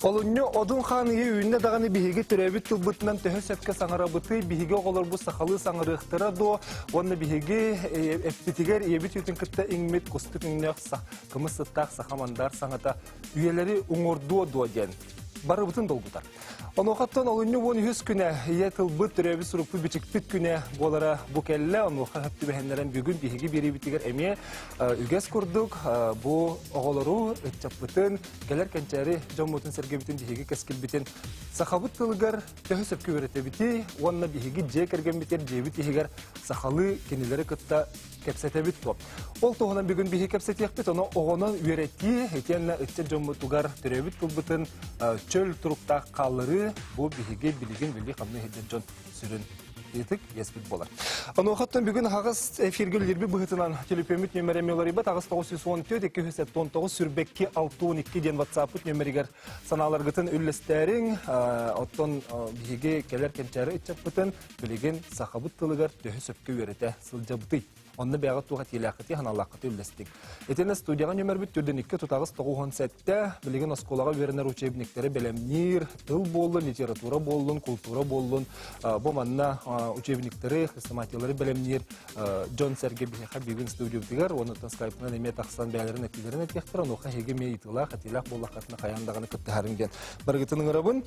Олуньо одун ханығы үйінне дағаны бігеге түрәбіт тұлбытынан төһі сөпке саңырабыты, бігеге оғылар бұ сақалы саңырықтыра до, онны бігеге әппетігер ебіт үтін кітті еңмет құстық еңнеқ кымыз сыттақ сақамандар саңыта үйелері ұңырдуа дуа ден. Бары бұтын долбытар. Онуқаттан олынны он үз күні ие тылбыт түрәбі сұрықпы бічіктік күні болара бұ кәлі, онуқа хөпті бәхендерін бүгін бігеге бері бітігер әме үгес күрдік. Бұ оғылару өтчаппытын, кәлер кәнчәрі жаммутын сәрге бітін бігеге кәскіл бітін. Сақабыт тылығар төхі сөпкі өреті біті, онына бігеге же кәрген бітер, жебіт егер сақалы кенелері күтті кәпсәті біт топ. Ол тоғынан бүгін бігі кәпсәті еқпет, оны оғынан өреті, етенна үтчен жаммутуғар түрәбіт тылбытын чөл тұрықтақ қалыры бұл бігеге білеген білі қамны хеден жон сүрін етік еспіт болар. Онуқаттан бүгін ағыз эфиргілербі бұғытынан телепемет нөмірі меларибат ағыз 914-219 сүрбекке 612 ден ватсапыт нөмірігер саналар ғытын үлістәрің оттон бігеге кәлер кәнчәрі үтчап бұтын білеген сақабыт тылығар төхі сөпкі өреті сылжабыты. Онны бәғі туға телеақыты, ханалақыты үлістік. Етені студияға нөмір бүт түрденікке тұтағыз 9-17-те білеген осколаға верінер учебниктері бәлемнер, тыл болын, литература болын, культура болын, бұманна учебниктері, хрестоматиялары бәлемнер, Джон Сәрге бігеға бігін студиябытығар, онытын скайпынан еме тақсан бәлерін әтілерін әтектір, оныға хеге ме итылақ, әтілақ болақатына қаяндағаны күтті әрінген. Біргітінің ұрабын.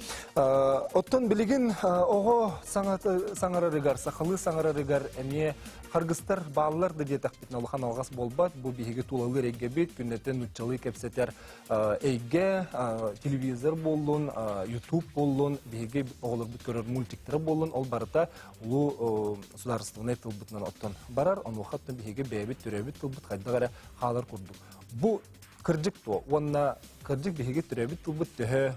Оттан білеген оғы саңарарығар, сақалы саңарарығар әме Харгыстар баллар да детак бит налхан алгас болбат, бу биһиге тулалы регге бит, күннәтен нуччалы кепсетер эйге телевизор боллун, YouTube боллун, биһиге оглар бит көрөр мультиктер боллун, ол барыта улу сударственный тылбытнан оттон барар, onu хаттан биһиге бәбит төрөбит тылбыт кайдагара халар курду. Бу кыржык то, онна кыржык биһиге төрөбит тылбыт төһө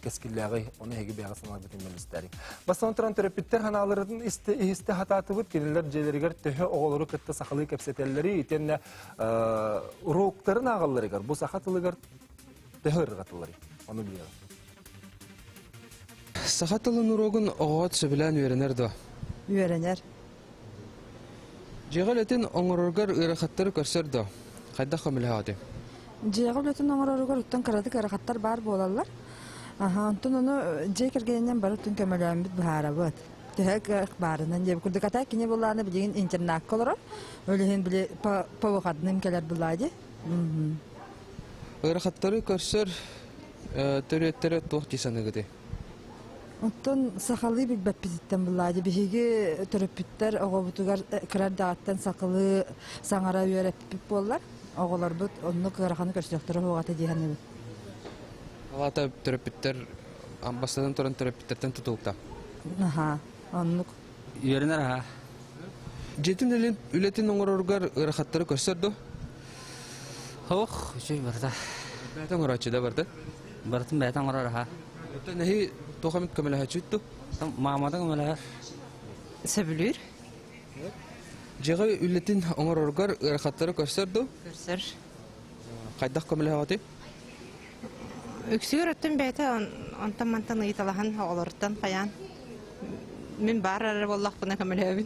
кескилләгы, оны хеге бәгә саналып битен министрлик. Бастан туран төрөпиттер ханаларын исте хататыбыт кенелер желергер төһө оголору кытта сахалы кепсетеллери итенне уроктарын агалларыгар, бу сахатылыгар төһө ыргатылары. Оны билер. Сахатылын урогун огот сөбүлән үйренер до. Үйренер. Жегалетин оңороргар ырахаттары көрсөр до. Кайда хамилады? Жегалетин оңороргар уттан карады карахаттар бар болалар. Антон оны жекергенен бар уттан көмөлөм бит баарабыт. Төһөк барынан жеп күрдүк ата кине булланы билген интернат колор. Өлөһен биле павакадным келер булады. Ырахаттары көрсөр төрөттөрө тохтисаны гыды. Оттон сахалы бит баппиттен булады. Биһиге төрөпүттер огобутугар кырар дагаттан сакылы саңара үйрөп боллар. Оголар бут онны кыраханы көрсөктөрө хогата дигәнне. Алата төрөпүттер амбассадан торан төрөпүттерден тутулукта. Оннук. Үйренер ха. Жетин элен үлетин оңороргар ырахаттары көрсөрдү. Ох, жой барда. Бәтен орачы да барды. Бартын бәтен орар ха. Өтө нехи тохамит көмөлө хачытту. Мамадан көмөлөр. Сөбүлүр. Жега үлетин оңороргар ырахаттары көрсөрдү. Көрсөр. Кайдак көмөлө хати? Үксүр өттүн бәйті онтан-мантан ыйталахан олорттан қаян. Мен бар әрі боллақ бұна көмілі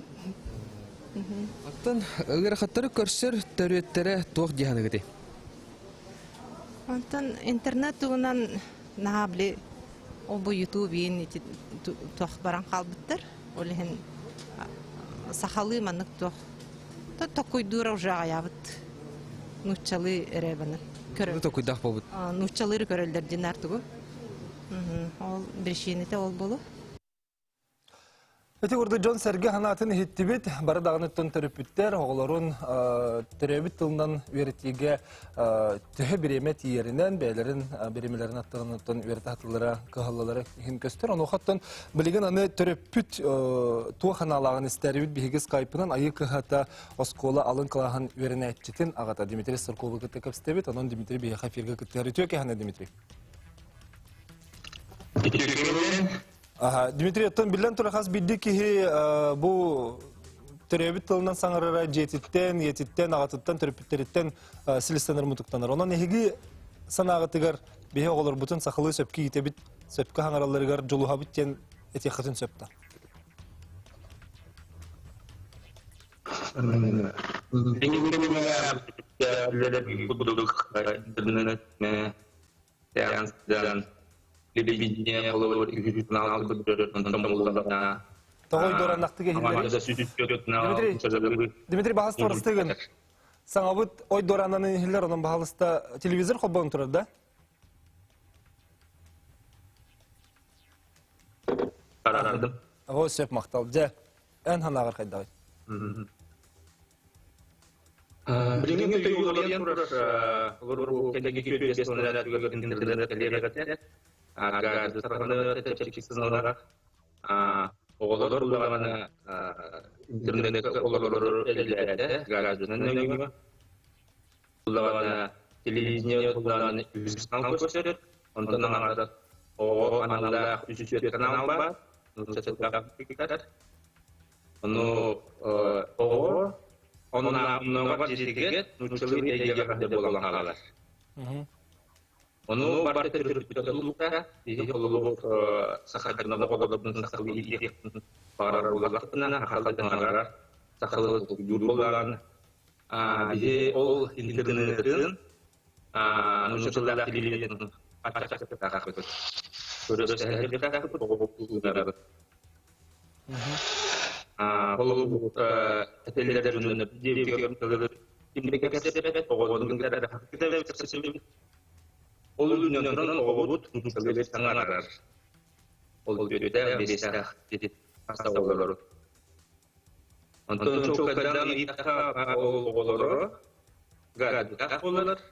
Аттан ырахаттары көрсөр төрөттері тоқ дияны гыды. Онтан интернет туғынан наға білі ол бұл ютубиен тоқ баран қалбыттыр. Олығын сақалы манық тоқ. Тоқ көйдура ұжа аябыт. Нұтчалы әребіні. Нута куйдах болбут. Нуччалары көрөлдөрдүн артыгы. Ол биршенете ол болу. Эти урды Джон Сәрге ханатын хиттибит, бары дағыныттан төрөпүттер, оғыларын төрөбіт тылынан үйретіге төһі біреме тиерінен, бәйлерін біремелерін аттығыныттан үйреті атылары, кығалылары хин көстер. Оны оқаттан білеген аны төрөпүт туа ханалағын істәрібіт бігі скайпынан айы кығата оскола алын қылағын үйрене әтчетін ағата Дмитрий Сырковы күтті көпстебет, онын Дмитрий бігі қаферге күттері төке ханы Дмитрий. Дмитрий, оттан билен турахас бидди кихи бу төрөбүт тылынан саңарара жетиттен, етиттен, ағатыттан, төрөпүттериттен силистаныр мутуктанар. Онан эхиги санағытыгар бихе оғылар бұтын сақылы сөпкі етебіт, сөпкі хаңараларыгар жолуға біттен етеқатын сөпті. телевидение olur, kanal kudur, ondan Тоғой дораннақты Дмитрий бағыс торыстығын. Саңабыт ой дораннаны хиллер оның бағалыста телевизор қолбағын тұрар, да? Қарардым. О, сөп мақтал. Жә, ән ханағыр қайдағай. Білінген өтей олардан тұрар, олар кәдеге көтбес онырат өгер интернет кәлерегәтер, агарды сарғаны тәпчексіз оларға, олар олағаны интернетке олар әлілерді, газбізінің өңгіме, олағаны телевизия олағаны үзіснал көсерер, ондан аңғады оғы аналақ үзісет канал бар, onun ağabeyine jeriget, nutçalı eyyagada bolan ağalar. Onu barda türütülükte, bizi olup sakarına qoğulubun sakılı eyyagın barar olaqtına, haqaldan ağarar, sakılı yurbolan, bizi ol internetin, nutçalı televizyonun açıkçası taqıdı. Көрөс әһәле тақып оғып Ол телелердер үнініп, девгерім тілі, имбекер сепет, оғудың кәрі хақытып сепет. Ол үнінен тұрын оғуд, нүтсілі саңарар. Ол өте бересақ деді аста олар. Онтын чоқадан итақа оғылары, ғады тақ олар.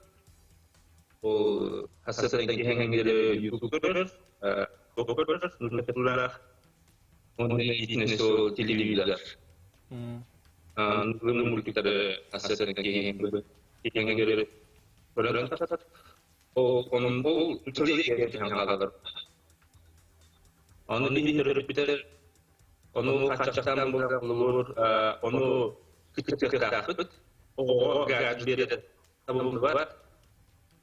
Ол хасыстың кеңгері YouTube көрір, көрір, нүтсілі он единственный сол телевизор. Нурлы мультиктары ассасин кеңгері көрірін татат. Оның ол үтілі кеңгері жаңғалар. Оның үйіндері бітер, оны қачақтан болғалыр, оны күттіктер тақыт, оғы ғад береді. Табылы бар,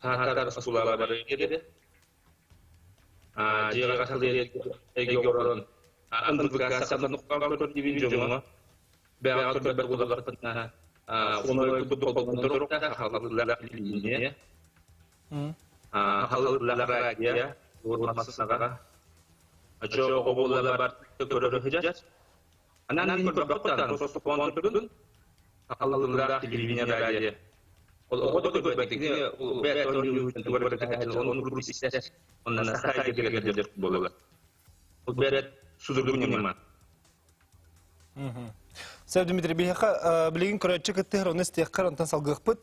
татар сулары бар еді. Жеға қасылы әге орын. Андырға сапынан ұққаға көрдебен жоңа. Бәға көрбәр болағыртына оны күтіп тұрықта қалалылар телевизия. Қалалылар радио, орнамасынаға. Жоғы болағыр бар көрірі жас. Анан көрбәр құттан осы қуан түрдің қалалылар телевизия радио. Ол оғыды көрбәктігіне бәт оны көрбәктігіне оны көрбәктігіне ондан сақай кергендер болағыр. Ол бәрет Судургунема. Сәв Дмитрий Бейхақа білеген көрәтші кіттігір оны істеққар онтан салғық бұд.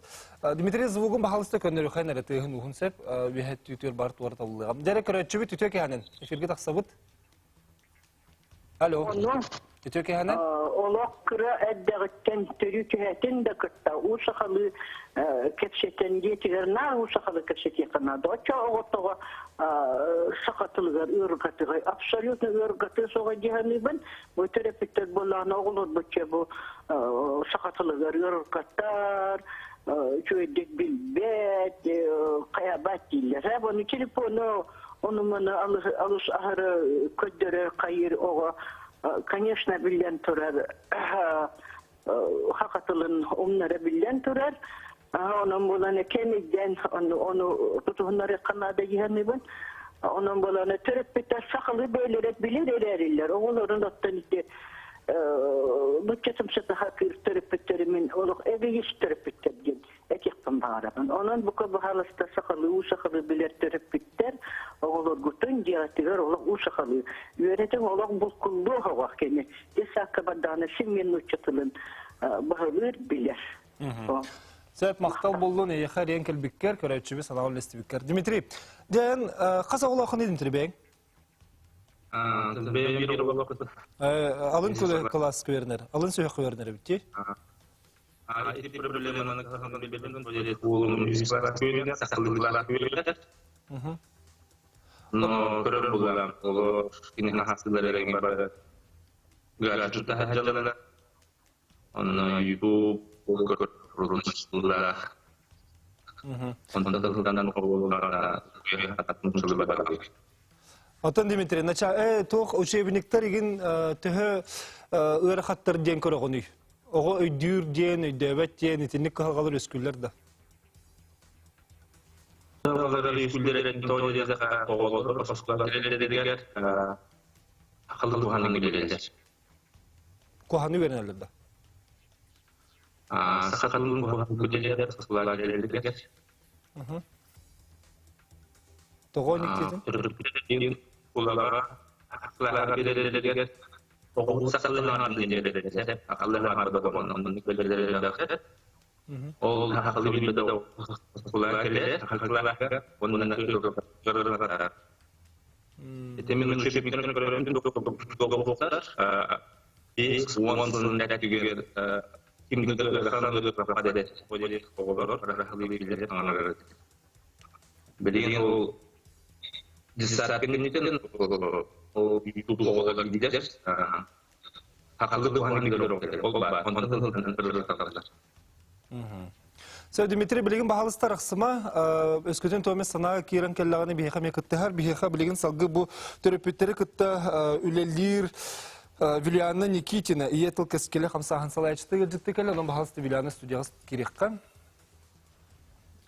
Дмитрий Звугын бағалысты көнері қайын әрәтігін ұғын сәп, бейхет түйтер бар туар табылығам. Дәрі көрәтші бұд түтеке әнін? Эфирге тақса бұд? Алло. Түтеке әнін? Олақ күрі әддіғіттен түрі күйәтін де күтті. Ұшықалы кепшеттен детігерна ұшықалы кепшетте қанады. Оча оғыттығы сақатылығар өргатыға. Абсолютно өргаты соға дегенібін. Бұл терапевтер болағына оғылыр бұтча бұл сақатылығар өргаттар, чөйдік білбет, қаябат дейлер. Оны телефоны, оны мұны алыс ағыры көддері қайыр оға. Конечно, билен турар, хақатылын омнары билен турар. Onun bulanı kemikten, onu tutuğunları kanada yiyenibin. Onun bulanı terapetler sakılı beylerek bilir ererler. Oğulların ottan işte, bütçetim sıtı hakir terapetterimin, oluk egeyiş terapetler gen. Ekiktim bağırabın. Onun bu kadar halasta sakılı, u sakılı bilir terapetler. Oğulur gutun diyatiler, oluk u sakılı. Yönetim oluk bulkulluğu hava kemi. Desakka badana simyen uçatılın bağırır bilir. Сәп мақтал болуын ейхар ең кәлбіккер, көрәтші бес анауыл лесті біккер. Дмитрий, дән қаса олақын еді, Дмитрий бәң? Алын көлі класс көверінер, алын сөйі көверінер бітте? Эти проблемы на каждом ребенке будет улом изготовления, сахалыла көверінер. Но көрер болам, олар кинең хасыларың бар. Гаражда хаҗалар. Аны YouTube Рунчулар. Онда да қобылара хататын чулы бар. Атын Дмитрий, нача тоқ учебниктер еген төһө өр хаттар ден көрөгөнү. Ого өйдүр ден, өйдөбөт ден, итинник калгалар өскүллөр да. Олар Tarih iskullere tolya da oğulları Osmanlı derediler. Akıllı Tuhan'ın gidiyorlar. Kohanı verenler de. Sakatın bu gidiyorlar. Osmanlı derediler. Toğon ikkedin. Türklerin kullara akıllara derediler. Oğul sakatlarına derediler. Akıllara da onun derediler. Ol akıllı bir de kullara gelir. Akıllara onun derediler. Temin uçuş miktarını görelim doktor. Biz onların neticeleri kimlikleri kanalları kapadı. Polis kovalar rahli bilgileri anlar. Bilgin o disapiniten o YouTube kovalar gideceğiz. Haklı Tuhan'ın gidiyor. Olba ondan Söz Dimitri bilgin bahalısı taraqsıma ösküden Tomes sana kiran kellağını biheqa mekıttahar biheqa bilgin salgı bu terapötleri kıtta ülelir Vilyana Nikitina iyetil keskele xamsahan salayçıda gelcikti kelle onun bahalısı Vilyana studiyası kirikkan.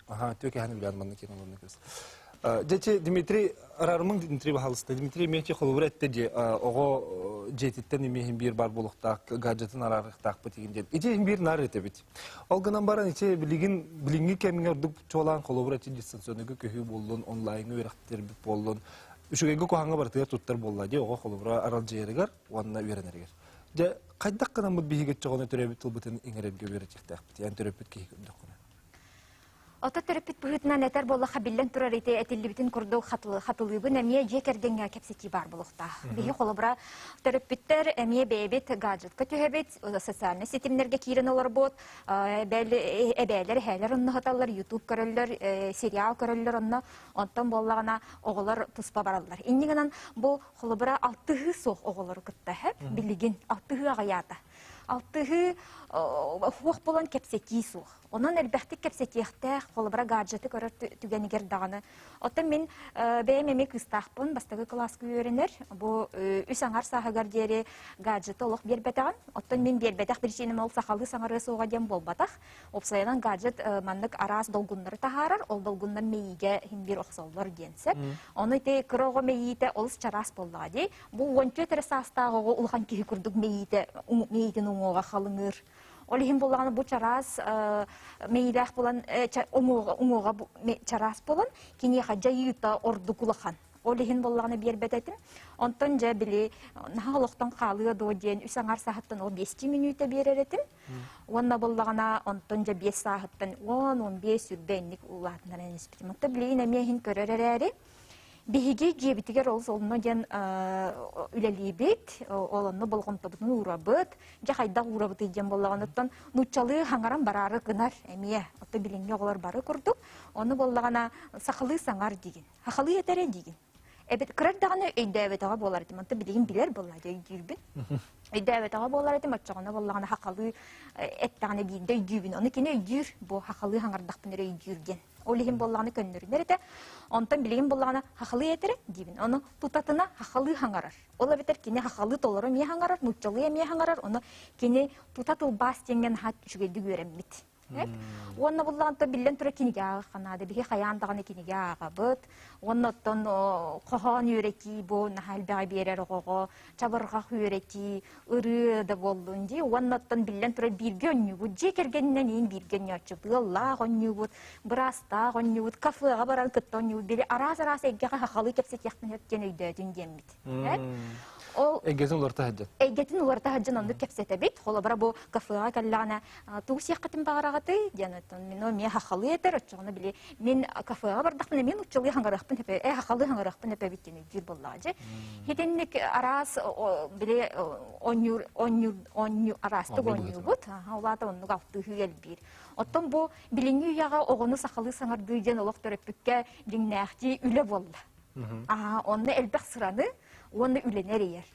Aha töke hani Vilyana bana kiran onu kız. Deci Dimitri ararımın Dimitri bahalısı Dimitri mehçe xolubur etti de oğo jetitten emeğin bir bar buluqtaq gadjetin ararıqtaq bitigin jet. İçe bir nar ete bit. Olganan baran içe bilingi kemin orduk çolan xolubur etti distansiyonegu köhü bollun online öğrettir bit bollun. Üşügege kohanga bartıgar tuttar bolla de oğo xolubura aral jerigar wanna öğreneriger. De qaydaq kana mud bihiget çoğuna törebit tulbutin ingerebge öğretecekti. Yani törebit kehik öndüküne. Ota terapit buhutnan eter bolla habillen turar ite etillibitin kurdu hatılыбы нәмие жекерденге кепсети бар булукта. Бихи холобра терапиттер эмие бебет гаджетка төһөбет, социальный сетимнерге кирен олар бот, эбелер хәлер онны хаталар, YouTube көрөллөр, сериал көрөллөр онны, онтон боллагана оголор туспа бараллар. Иннигенен бу холобра 6 соқ оголор кытта хәп, билигин 6 агаята. Алтыгы хуак болан кепсети сух. Онан әлбәхти кепсетиехтә холбара гаджеты көрөр түгәнигер даганы. Оттан мин бәймеме кыстахпын, бастагы класска үйренер. Бу үс аңар сахагар дире гаджеты олох бербетаган. Оттан мин бербетак бирченем ол сахалы саңары суга дем болбатах. Опсайдан гаджет маннык арас долгуннары тахарар, ол долгуннар мейге хин бир оксоллар денсеп. Оны те крого мейите олс чарас боллади. Бу вончө терсастагы улхан ки күрдүк мейите уңга халыңыр. Олихин болғаны бұл чарас мейлах болан уңуға чарас болан кене хаджа юта орду кулахан. Олихин болғаны бербететім. Онтан жа біле нағалықтан қалығы дооден үсаңар сағаттан ол 5 минута береретім. Онна болғана онтан жа 5 сағаттан 10-15 үрбәнлік ұлатынан әнеспетім. Онта білейін әмейін көрер әрі. Бихиги жебитигер ол солно ден үлелибит, олонно болгон тобутун урабыт, жахайда урабыт иден боллаганыттан нучалы хаңаран барары гынар эмие, отто билинге олар бары курдук, оны боллагана сахалы саңар деген, хахалы етере деген. Эбет кырар даганы өйдөбетага болар этим, отто билигин билер боллады өйдүрбүн. Өйдөбетага болар этим, отчогона боллагана хакалы эттаганы бийинде өйдүбүн, оны кене өйдүр, бу хакалы хаңардакпын өйдүрген. Олихин боллаганы көннөрүнөр эте, онтан билигин боллаганы хахалы етере дибин. Оны тутатына хахалы хаңарар. Ола бетер кине хахалы толору мие хаңарар, нуччалы мие хаңарар, оны кине тутатыл бас тенген хат жүгөдү көрөммит. Онна боллаганта билен тура кинеге агаханады, биги хаяндаганы кинеге агабыт. Оннотон кохон юреки бу нахалбага берер ого, чабырга юреки ыры да болдунди. Оннотон билен тура биргөннү бу жекергеннен ин биргөннү ачып, Алла гоннү бу, браста гоннү бу, кафега баран кыттоннү били арас эгге хахалы кепсет яктын өткөн өйдөдүн демит. Ол Эгезин уларта хаджан. Эгетин уларта хаджан онду кепсете бит. Холобара бу кафега каллагана туусияқатын багарагаты, жанатон мен ме хахалы етер, очоны били мен кафега бардакмын, мен учулы хангаракпын тепе, хахалы хангаракпын тепе биттени жир боллажы. Хетенник арас били онню арасты гоню бут. Олата онну галтты хүгел бир. Оттон бу билинги яга огону сахалы саңарды жен олоқ төрөпүккө диңнахти үлө болду. Онны элбек сыраны оны үленер ер.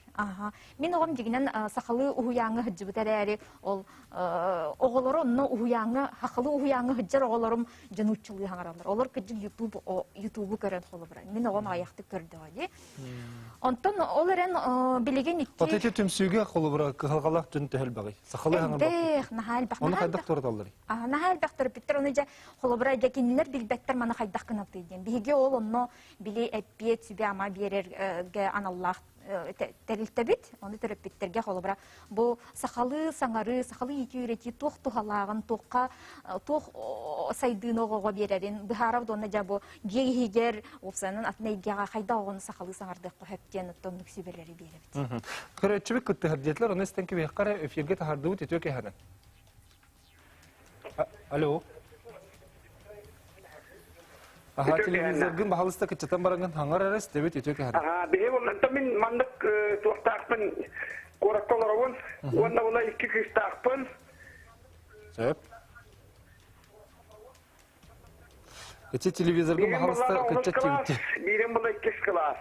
Мен оғам дегенен сақалы ұхуяңы хыджыбытар әрі, ол оғылары онны ұхуяңы, хақылы ұхуяңы хыджар оғыларым жанучылы хаңаралар. Олар кіджі ютубы көрін қолы бұрай. Мен оғам аяқты көрді ғады. Онтан ол әрін білеген итті... Отеті түмсүйге қолы бұра қығалғалақ жүн төхіл бағай. Сақалы хаңар бақ. Оны қайдақ тұрды алыр? Нахал бақтыр биттер, оны жа қолы бұра жакенілер білбәттер маны қайдақ қынаты еден. Беге ол оны біле әппе түбе ама берерге аналлақ тәрілтәбет, оны төрөппеттерге қолы бұра. Бұл сақалы саңары, сақалы екі үйреті тоқ тұғалағын, тоқ сайдың оғыға берерін. Бұхарав доны жа бұл жегігер опсанын атына егеға қайда оғыны сақалы саңарды қөптен ұттың нүксі берлері беребет. Көрәтшібік күтті хәрдетлер, оны істен кебе қара өферге тахарды өт етуе кәхәрін. Алло. Телевизоргын бағалысты күтчетен барыңын хаңар әрес дебет етуе кәхәрін. Бейе болғанда мен мандық туақтақпын қорақталарауын, онда ола 2 күстақпын. Сөп. Эти телевизоргын бағалысты күтчет дебетті. Бейрен бола 2 класс.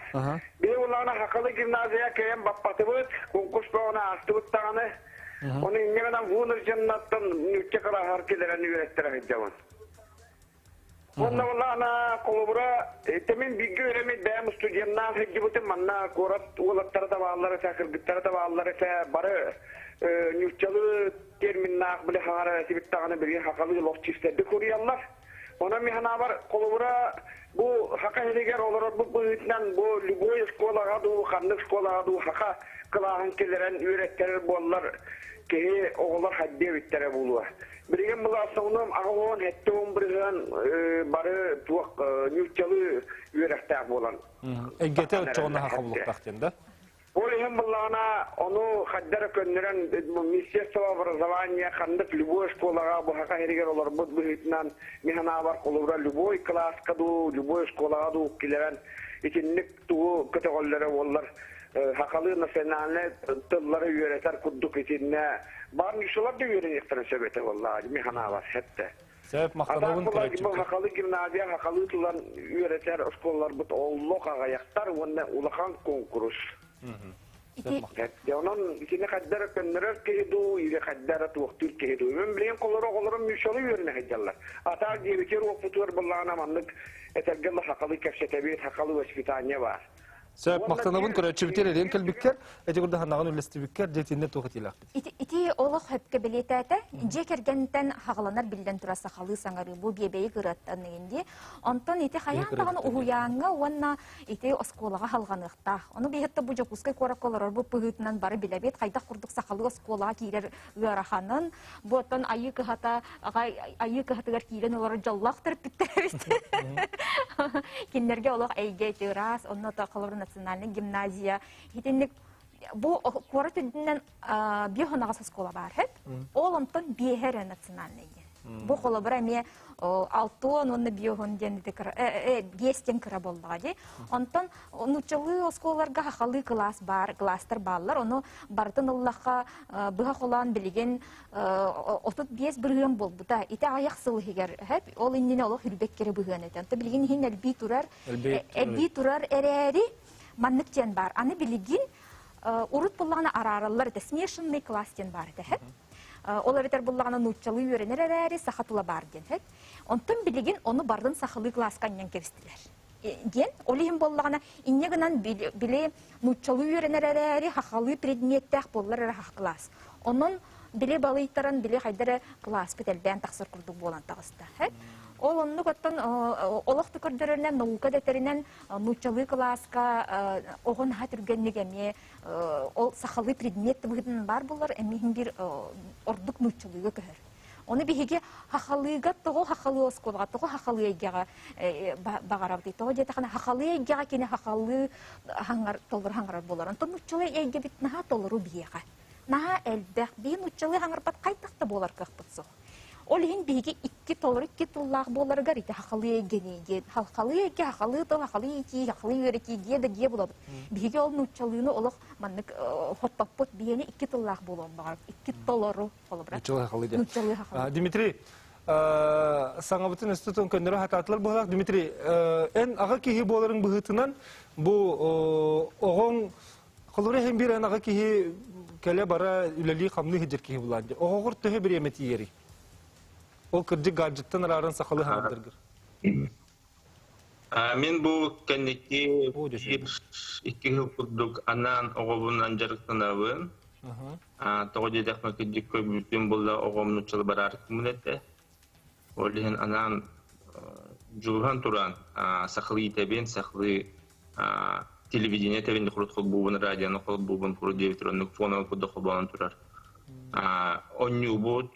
Бейе олағына хақалы гимназия кәйен баппаты бұд, конкурс бағына асты бұттағаны. Оны иннегенен вуныр жаннаттан нүкке қара харкелерін үйреттері жауын. Онда олағына қолыбыра, темен бигі өремет бәйім студияннан хеджі бұтын манна қорат олаттары табағалары, сәкіргіттары табағалары, бары нүкчалы терминнақ білі хағара себеттағаны бірген хақалы лоқчистерді көріялар. Ona mihana var kolubura bu haka heligер olarak bu büyütlen bu любой школага ду ханнык школага ду хака кылахан келерен үйреттер боллар ки оголар хадде биттере болуа. Билген була соңнум агон хеттем бирген бары туак нючалы үйреттер болан. Эгете чоңна хака булуктактен да. Олем булана ону хаддер көннерен министерство образования ханнык любой школага бу хака heligер олар бу büyütlen михана бар колубура любой класска ду любой школага ду келерен итинник туу категориялары боллар. Хакалы национальный тыллары үйрәтер куддук итинне бар нишалар да үйрәнектер сөбете валлаһи михана бар хәтта. Сәбәп мактанабын көрәчү. Хакалы гимназия, хакалы тыллар үйрәтер школалар бут оллока яктар уна улахан конкурс. Яонан итине каддар көннөрөр кейду, иге каддар туктур кейду. Мен билен колором мишалы үйрәнә хаҗаллар. Ата дибекер оқытыр буллана маннык этергелла хакалы кәшәтәбет, хакалы воспитание бар. Сәбәп мактанабын көрәчү битер элен келбиккер, әҗегүрдә ханагын үлестибиккер детинне тугытыла. Ити олох хөпкә билетәтә, җекергәнтән хагаланар билдән турасы халы саңары бу бебей гыраттан инде. Антон ити хаян тагын уянга ванна ити осколага халганыкта. Аны бехетте бу жокускай кораколар бу пыгытнан бары билебет кайда курдык сакалы осколага кирер гыраханын. Ботон айык хата айык хатыгар кирен олар жаллактыр биттебит. Киндерге олох әйге тирас, онна такылыр национальный гимназия. Хитинник бу коротүннән биохонага соскола бар хет. Ол онтон биехер национальный. Бу колобра ме алтон онны биохон дендик 5 кыра болдыга. Онтон нучылы осколарга хакалы класс бар, кластер баллар, оны бардын Аллахка быга холан билген 35 бирген болбута. Ите аяк сылы хигер хеп, ол инне олох хүрбеккере быган этен. Та билген хин элби турар эрери манныктен бар. Аны билген урут буллагына араралар да смешанный класстен бар да хеп. Олар битер буллагына нуччалы үйренер әрәри сахатула бар ген хеп. Онтон билеген оны бардын сахалы класска нен кебистилер. Ген олихим буллагына иннегенен биле нуччалы үйренер әрәри хахалы предметтер боллар хах класс. Онун биле балыйтаран биле хайдары класс бителбен тахсыр курдук болан тагыста хеп. Ол онны коттон олох түкөрдөрөнөн наука детеринен нуччалы класска огон хатыргеннегеме ол сахалы предмет бүгүн бар булар эмихин бир ордук нуччалыга көөр. Оны биһиге хахалыга того хахалы осколга того хахалыга багарап дейт. Того жетахана хахалыга кине хахалы хангар толор хангар болар. Антон нуччалы эйге бит наха толору биега. Наха элбек би нуччалы хангар пат кайтакта болар кыхпытсо. Ол хин биге 2 толор 2 туллах боларга рите хакалы генеге хакалы тол хакалы ки хакалы юреки деде ге булат биге ол нуччалыны олох маннык хотпаппот биене 2 туллах болон бар 2 толору болобра Нуччалы хакалы. Дмитрий, саңабытын өстөтөн көндөрө хататлар болак. Дмитрий, эн ага кихи боларын быһытынан бу огон колуре хем бир ага кихи келе бара үлели хамны хижер кихи буланды. Огор төһө бир эмети ери. Ол кырдык гаджеттен арарын сакалы хандыргыр. Мен бу кенники iki yıl kurduk anan oğlundan jarıktınabın. Тоғыды дәқмі кедік көбілтін болда оғымны чылы бар арқымын әтті. Олеген анан жылған туран сақылы етебен, сақылы телевидение етебен құрыт қол бұбын, радионы қол бұбын құры девітронлық фоны құды қол болан тұрар. Онны бұд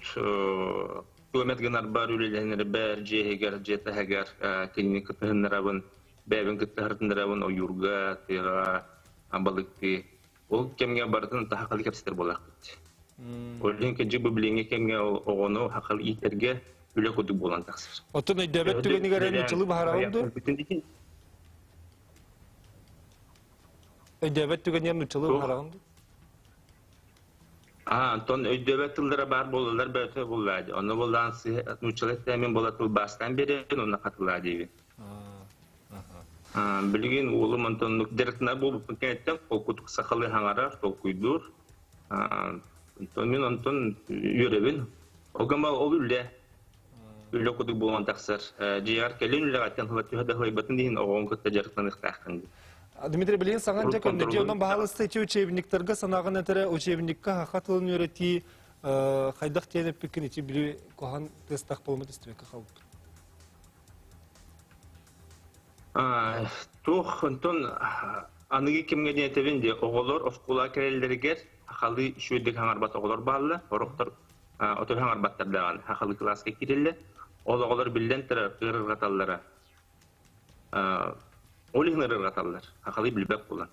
көметгінар бар үлелерінері бәр жегер, жетігер, кеніне күттігінлерабын, бәбін күттігіртіндерабын, ойырға, тыға, балықты. Ол кемге бардын тахакалы кепсетер болақ. Олен кенже бүбіленге кемге оғыны хақалы итерге үлі көдік болан тақсыр. Отын өйдәбет түгенігер әні чылы бағара олды? Өйдәбет түгенігер чылы бағара олды? Антон өйдәбет тылдыра бар болылар бәті болады. Оны болдан нұчылы тәмен болатыл бастан бері, оны қатыла дейбі. Білген олым антон дәртінар болып кәнеттен қол күтік сақалы хаңарар, қол күйдір. Мен антон үйребін. Оғама ол үлі күтік болған тақсыр. Жиғар кәлін үлі ғаттен қылат үйәді ғайбатын дейін оғын күтті жарықтан иқтақын. Дмитрий, білген саған жа көндерде онан бағалысты әче учебініктерге санағын әтірі учебінікке хақатылын үйреті қайдақ теніп пекін әче білі қоған тестақ болмады істемекке қалып. Тух, антон, анығы кемге денетебінде оғылар, офқула кәрелдергер, хақалы шөйдік хаңарбат оғылар бағылы, орықтар отыр хаңарбаттардаған хақалы классқа керелі, ол оғылар білден тұры ұрырғаталары. Олығын ұрырғаталар, хақалы білбәк болан.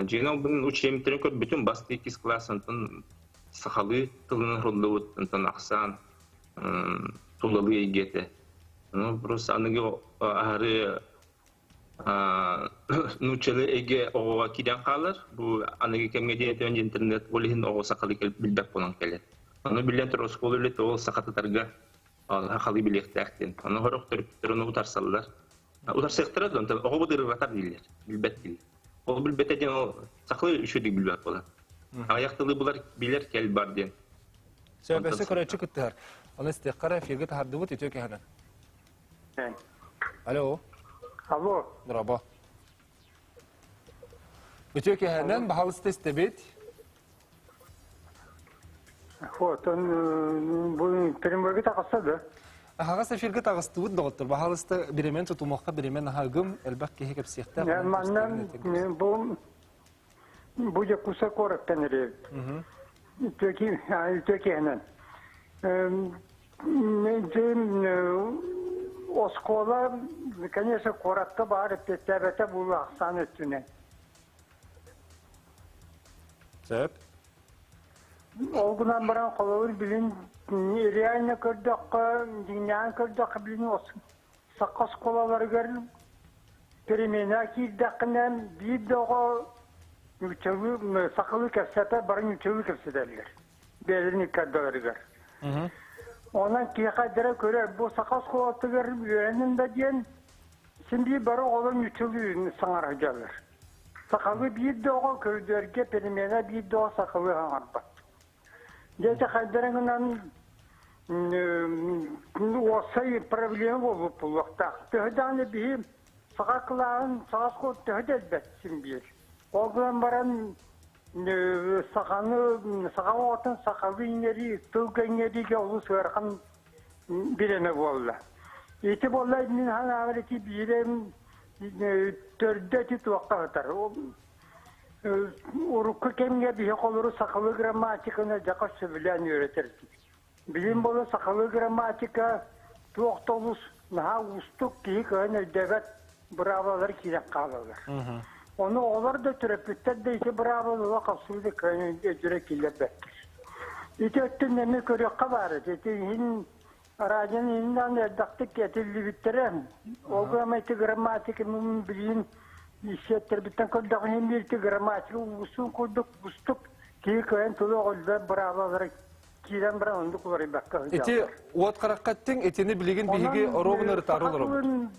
Жена бұның учемтерін көр бүтін басты 2 класс антон сақалы тылының роллы антон ақсан, тулалы егеті. Просто анығы ары нучылы эге оғыға киден қалыр. Бұл анығы кемге дейін интернет олығын оғы сақалы келіп білдәк болан келеді. Оны білден тұр оскол өлеті ол сақатытарға хақалы білекті әқтен. Оны ғырық түріпттер оны ұтарсалылар. Ұтарсықтырады, оғы бұдыры ғатар дейлер, білбәт дейлер. Ол білбәт әден ол сақалы үшөдік білбәт болар. Аяқтылы бұлар білер кәл бар ден. Сөйбәсі көрәтші күттігір. Оны істеққара фиргі тахарды бұд етеу кәхінен. Алло. Алло. Merhaba. Bütün kehenen bahalısı testebet. Хотон bu Perimberge takassadı. Haga sefirge tağıstı bu doktor. Bahalısı biremen tutulmakta biremen hagım elbak ki hep siyahta. Yani mannen bu ya kusa korak teneri. Türkiye'nin. Oskola, конечно, korakta bari petebete bu aksan üstüne. Sebep? Olgunan baran kolawır bilin, reально kırdık, dünyanın kırdık bilin olsun. Sakkas kolaları görün, perimena ki dakinen bir doğa mütevü, sakalı kefsete barın mütevü kefsederler. Belirli kaddaları gör. Ondan ki kadere göre bu sakkas kolatı görün, öğrenin de diyen, şimdi barı olan mütevü sanar hacalır. Sakalı bir doğa kördörge perimena bir doğa sakalı hangar bat. Gece kaydırıngından olsayı problemi bulup bu vakta. Tühüdanı bir sakaklarının sakaklı tühüd elbetsin bir. Oğlan baran sakalı otun sakalı ineri, tığ ineri olu sığırkan birine bolla. İti bolla min hana avreti birim törde tit vakta atar. Urukku kemge bir koluru sakalı gramatikana jakası bilen öğretir. Bilim bolu sakalı gramatika tuğtolus naha ustuk ki köyne devet bravalar kiyek kalırlar. Onu olar da türepütter de ise bravalı kapsülde köyne ecre kilebettir. İti öttün nemi körük kabarı. İti hin aracın hinden erdaktık yetilli bittiren. O gramatik bilim İşlettir bitten kurduk hindi grammatik usul kurduk bustuk ki köyün tulu oldu bravaları кирен бара онду кулары бакка. Эти от караккаттың этени билеген биһиги оробун ыртары олор.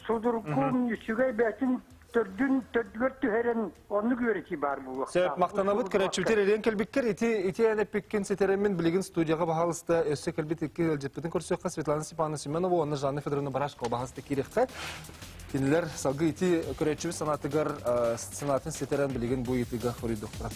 Судуркун үсүгай бәтин төрдүгөр түһәрен onu göreki бар бу. Сәп мактанабыт көрәчүтер элен келбиккер эти әнә пеккен сетеремен билеген студияга баһалыста өссө келбит икки элҗеппетен көрсөккә Светлана Степановна Семенова, оны Жанна Федоровна Барашкова баһалыста киреккә. Кинләр салгы ити көрәчү санатыгар санатын сетерен билеген бу итига хори доктор.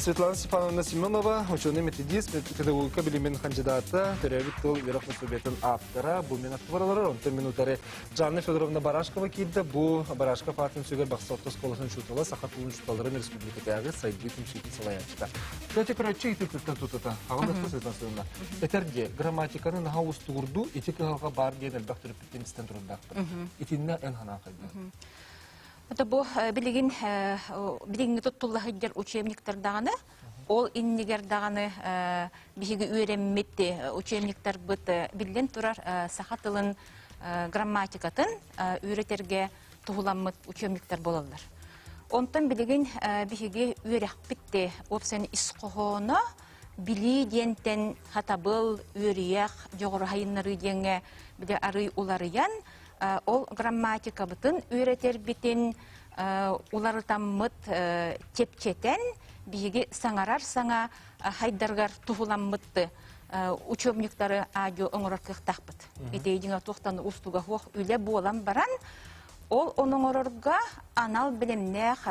Светлана Степановна Семенова, ученый-методист, педагогика билимен кандидата, төрәбит тыл Верховный Советін автора, бу мен актуарлары, онты минутары Жанна Федоровна Барашкова килді, бу Барашков атын сөгер бақсатты сколасын шутала, сақат ұлын шуталарын республикатағы сайдбит мүшетін салаячыта. Көте көрәтші итілтіктен тұтыта, ағылдықта Светлана Степановна. Әтәрде грамматиканы наға ұстығырду, этикаға бар ден әлбәқ түріппеттен тұрындақтыр. Итінне ән хана қайды. Это бу билигин туттуллахы жер учебниктер даганы, ол иннигер даганы биһиги үйренметти учебниктер быт билген турар сахатылын грамматикатын үйретерге тугуламмыт учебниктер болалар. Онтан билигин биһиги үйрәкпитте опсен исқохона били диентен хатабыл үйрәк жогору хайыннары деңе биле ары уларыян ол грамматика бытын үйретер битин улары таммыт тепчетен биги саңарар саңа хайдаргар тухуламмытты учебниктары адио оңороркыктакпыт. Идейдиңа тохтаны устуга хох үле болам баран ол оноңорорга анал билемнех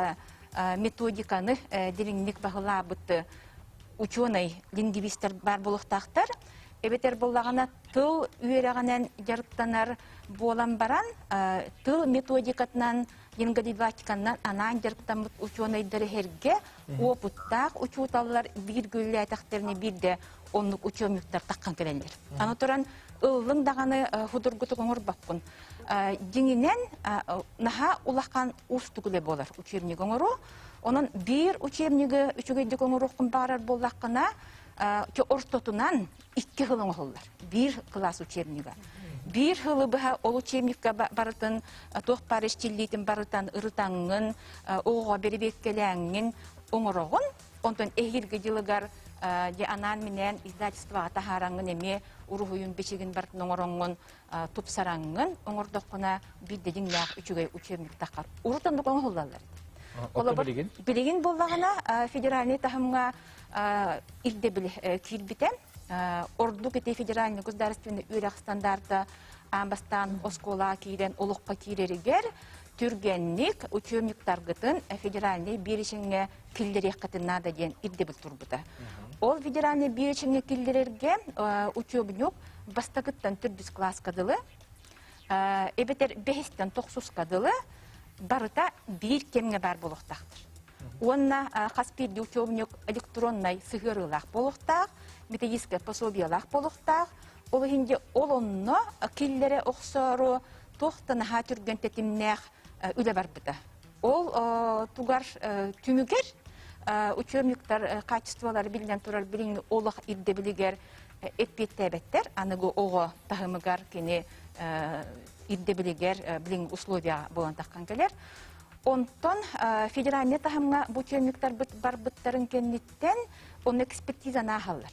методиканы дилиңник багылабытты ученый лингвисттер бар болуктактар. Эбетер боллагана тыл үйрәгәнән ярыптанар болан баран, тыл методикатынан, лингвистиканнан анан ярыптан ученыйдары херге опыттак учуталлар бир гөлле тактырны бирде онлук учебниктер таккан келелер. Аны туран ыллың даганы худургуту коңор баппын. Деңинен наха улакан устугуле болар учебник коңору. Онун бир учебниги үчүгөйдү коңор окун барар боллакына ортотунан 2 хылың олар. 1 класс учебнига. 1 хылы баха ол учебникка барытын, тоқ парештиллитин барытан ырытаңын, оға беребеккеләңін оңырығын, онтан эхирге жылыгар де анан менен издательство атахараңын эме урухуюн бечегин бартын оңырыңын тупсараңын, оңырдықына биддедин яқ үчігей учебник тақар. Урутан бұқ оңылалар. Билигин боллағына федеральный тахымға ирде били кирбите орду кете федеральный государственный үйрәк стандарты амбастан оскола кирен олукка киреригер түргенник учебниктар гытын федеральный беришинге килдерек кытына да ден ирде бил турбута. Ол федеральный беришинге килдерерге учебник бастагыттан түрдүс класс кадылы эбетер 5-тен 9 кадылы барыта бир кемге бар болуктактыр. Онна хаспирди учебник электронный сыгырылах болуктак, методическое пособиялах болуктак, ол хинде олонно киллере оксору тохтана хатүрген тетимнех үле барбыта. Ол тугар түмүгер учебниктар качестволары билген турар билин олох ирде билигер эппеттебеттер, аныгы ого тахымыгар кени ирде билигер билин условия болан таккан келер. Онтон федеральный тахымга бу учебниктар барбыттарын кенниттен он экспертиза нахаллар.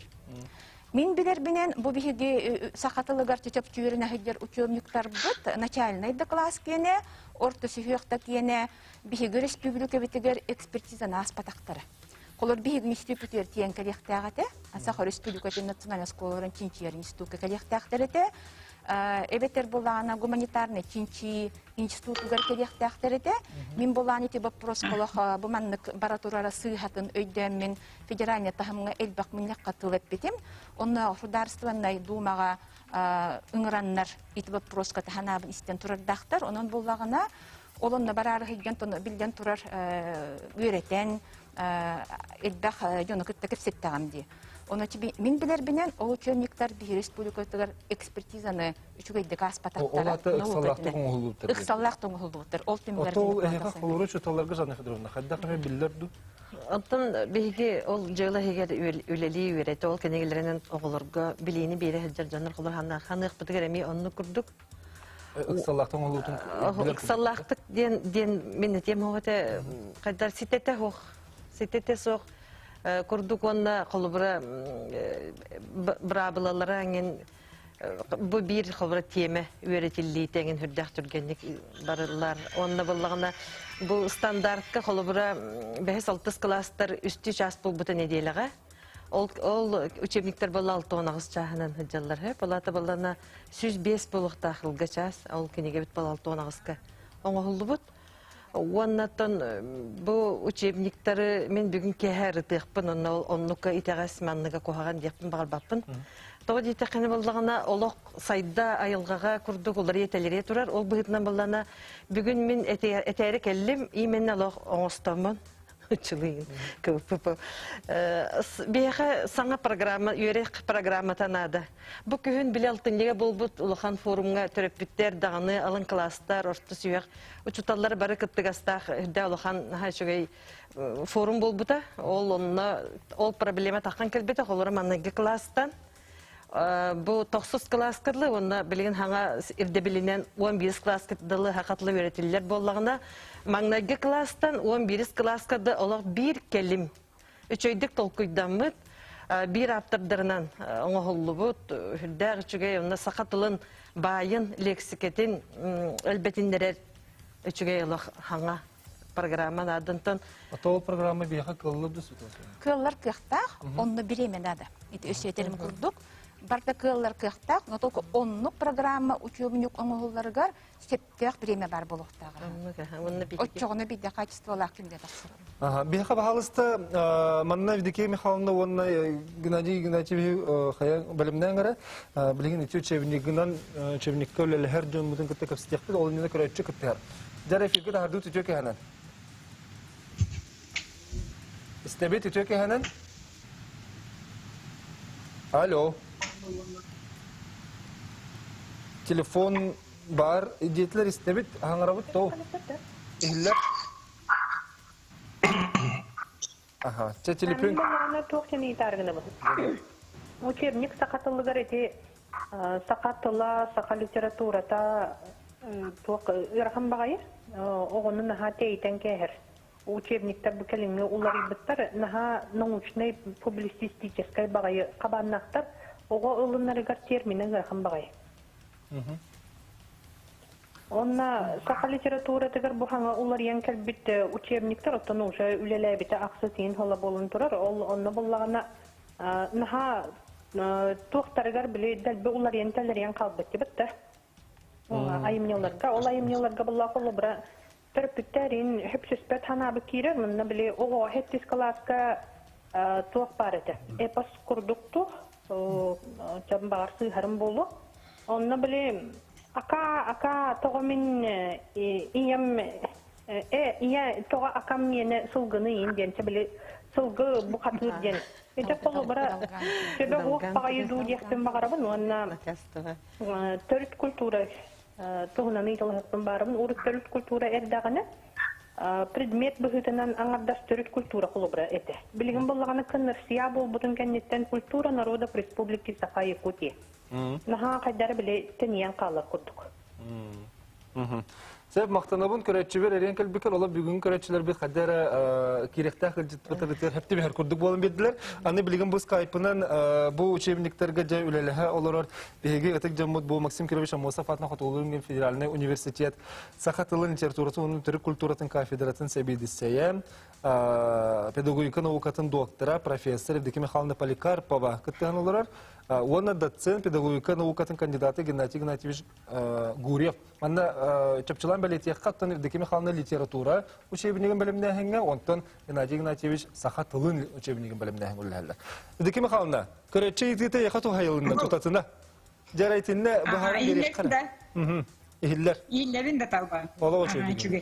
Мин билер бинен бу биһиги сахатылыгар чөчөп чүйрүнө хидер учебниктар бут начальный класс кене, орто сүйөктө кене биһиги республика битигер экспертиза наспатактары. Колор биһиги институттер тиен келектагате, Сахар республикатын национальный школаларын чинчиер институтка келектагтерете, эбетер болана гуманитарный чинчи институттар келектагтерете, мин боланы те вопрос колох бу маннык баратурара сыйхатын өйдөн мен федеральный тахымга элбак минек катылып бетем, онна государственный думага ыңыраннар ит вопроска таханабын истен турардактар, онун боллагына олонна барары хидген тону билген турар үйрөтен элбак жону кыттакып сеттагамди. Оны мин билер бинен ол учебниктар би республикатыгар экспертизаны үчүгөйдүк аспататтар. Олаты ыксаллактык оңулуптар. Ыксаллактык оңулуптар. Ол тимлер. Ото эха холору чоталарга Жанна Федоровна хаддакы биллерду. Оттон биги ол жыла хегер үлели үйрөтө ол кенегелеринен оголорго билини бере хеджер жанар холор ханык битигер эми онну курдук. Ыксаллактык оңулуптун. Ыксаллактык ден мен тем хоготе кайдар ситете хох. Сетете соқ курдук онна холбура брабылалары аңен бу бир холбура теме үйретилли теңин хүрдәк түргенник барылар. Онна буллагына бу стандартка холбура 5-6 класстар үстү час булбута неделага. Ол учебниктер бала 6-9 чахынан хыджалар. Балата балана 105 булыкта хылга час. Ол кенеге бит бала 6-9ка. Оңолубут. Оннаттан бу учебниктары мен бүгүн кехер тыгпын, оннука итагас манныга кохаган деппин багарбаппын. Тоғы дейті қаны болдағына олық сайда айылғаға күрдік олар етелері тұрар. Ол бұғытынан болдағына бүгін мен әтәрі кәлім, имен олық оңыстамын. Үтчілігін көпіпі. Бейіға саңа программа, үйерек программа танады. Бұл күйін білі алтынлеге бұл бұд ұлыған форумға түріппіттер, дағаны, алын кластар, орты сүйек. Учуталары бары күттігастақ, үрді ұлыған форум бұл бұда. Ол проблема таққан кәлбеті, олары маннағы кластан. Бұл 9 класс кырлы, онна білген хаңа ирдебілінен 11 класс кыттылы хақатлы өретілілер болағына. Маңнағы класстан 11 класс кырды олақ бір кәлім. Үчөйдік толкуйдамыд, бір аптырдырынан оңғылы бұд, үрдәғ үчіге онна сақатылын байын лексикетін әлбетіндерер үчіге олақ хаңа программан адынтын. Атол программа бейха кыллы дүсі? Кыллар кықтақ, онны біремен ады. Өсетелім күрдік. Барда кыллар кықтақ, но только оннық программа учебник оңғыларығар септеқ біреме бар болуқтағы. Отчоғыны биде качестволақ күнде тақсыры. Бейха бағалысты, манна Евдокия Михайловна, онна Геннадий Геннадьевич қаян бәлімнен ғара, білген үті учебникке өлелі әр жөн мұтын күтті көпсітеқпіз, ол нені көрәтші күтті әр. Жар эфирге дағырды үті өке ханан. Істебет үті өке ханан? Алло. Телефон бар, идетлер істебет, аңырабыт тоу. Ихлер. Ага, че телефон? Учебник сақатылығыр ете, сақатыла, сақа литературата ұрақын бағайы, оғының наға тейтен кәйір. Учебниктер бүкеліңі олары бұттар, наға научный публицистическай бағайы қабаннақтар, оға ұлынарығар терминен ұрақын бағайы. Онна сақа литературатығыр бұхаңа олар ең кәлбіт учебниктер, оттан ұжа үлеләбіті ақсы тейін хола болын тұрар, онна болағына наға туқтарығар біле дәлбі олар ең тәлер ең қалбетті бітті. Айымнеларға, ол айымнеларға бұлла қолы бұра түріппіттерін хүпсіспет ханабы кейрер, мұнна біле оға хеттіз қаласқа туық бар еті. Эпос күрдікті, жабын бағар сыйхарым болу. Онна біле ака тоғамын ием, тоға акам мені сылғыны ең біле сылғы бұқатылыр ден. Эдек қолы бұра сөбе оқ бағайыду дектен бағарабын, онна төріт культура туғынан ұйтылығын барабын, ұрыт төріт культура әрдағыны предмет бұғытынан аңардас төріт культура қолы бұра әді. Білігін болағаны күнір сия бол бұтын кәнеттен культура народов республики Саха-Якутия. Наға қайдары біле тәниян қалар күрдік. Сәб мақтанабын көрәтшібер әрен кәлбекер, ола бүгін көрәтшілер бет қаддары керектақ қылжытпатырдықтар әпті бәр күрдік болын беділер. Аны білген бұл скайпынан бұл учебниктерге жай үлелігі олар бейге ғытық жаммыд бұл Максим Кирович Амосов атына Қатулығын Федеральный университет Сақатылын литературасы, оның түрік культуратын кафедратын сәбейдісея, педагогика наукатын доктора, профессор Евдокия Михайловна Поликарпова күттіған олар. Оны доцент педагогика наукатын кандидаты Геннадий Геннадьевич Гурьев. Манна чапчылан бәлетек қаттан Евдокия Михайловна литература учебінеген бәлімден әңгі, онтан Геннадий Геннадьевич Сақатылын учебінеген бәлімден әңгі өлі. Евдокия Михайловна, көрәтші ететі еқату хайылында тұтатына. Жарайтынна бұхаран береш қара. Ihiller. İhillerin de talban. Ola çünkü. Çünkü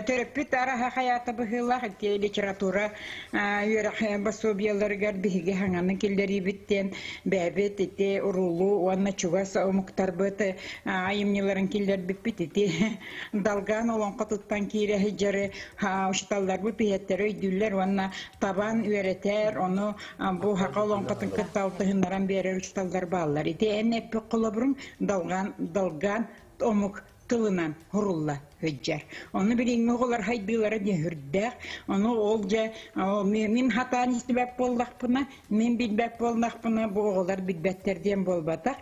terapit ara hayata bıhılar literatura yürek basıbiyaları garbihi hananın killeri bitten bebet ete urulu ona çuvas muhtarbat ayımnilerin killer bipiti dalgan olan katuttan kire hicre hoştallar bu piyetleri düller ona taban üreter onu bu hakalon katın kıtaltığından beri hoştallar bağlar ete en epik kolabrun dalgan omuk тылынан хурулла хөджер. Оны билинге олар хайдылары де хүрдәк. Оны олжа мен хатан истебәк болдақпына, мен билбәк болдақпына бу олар билбәттерден болбатак.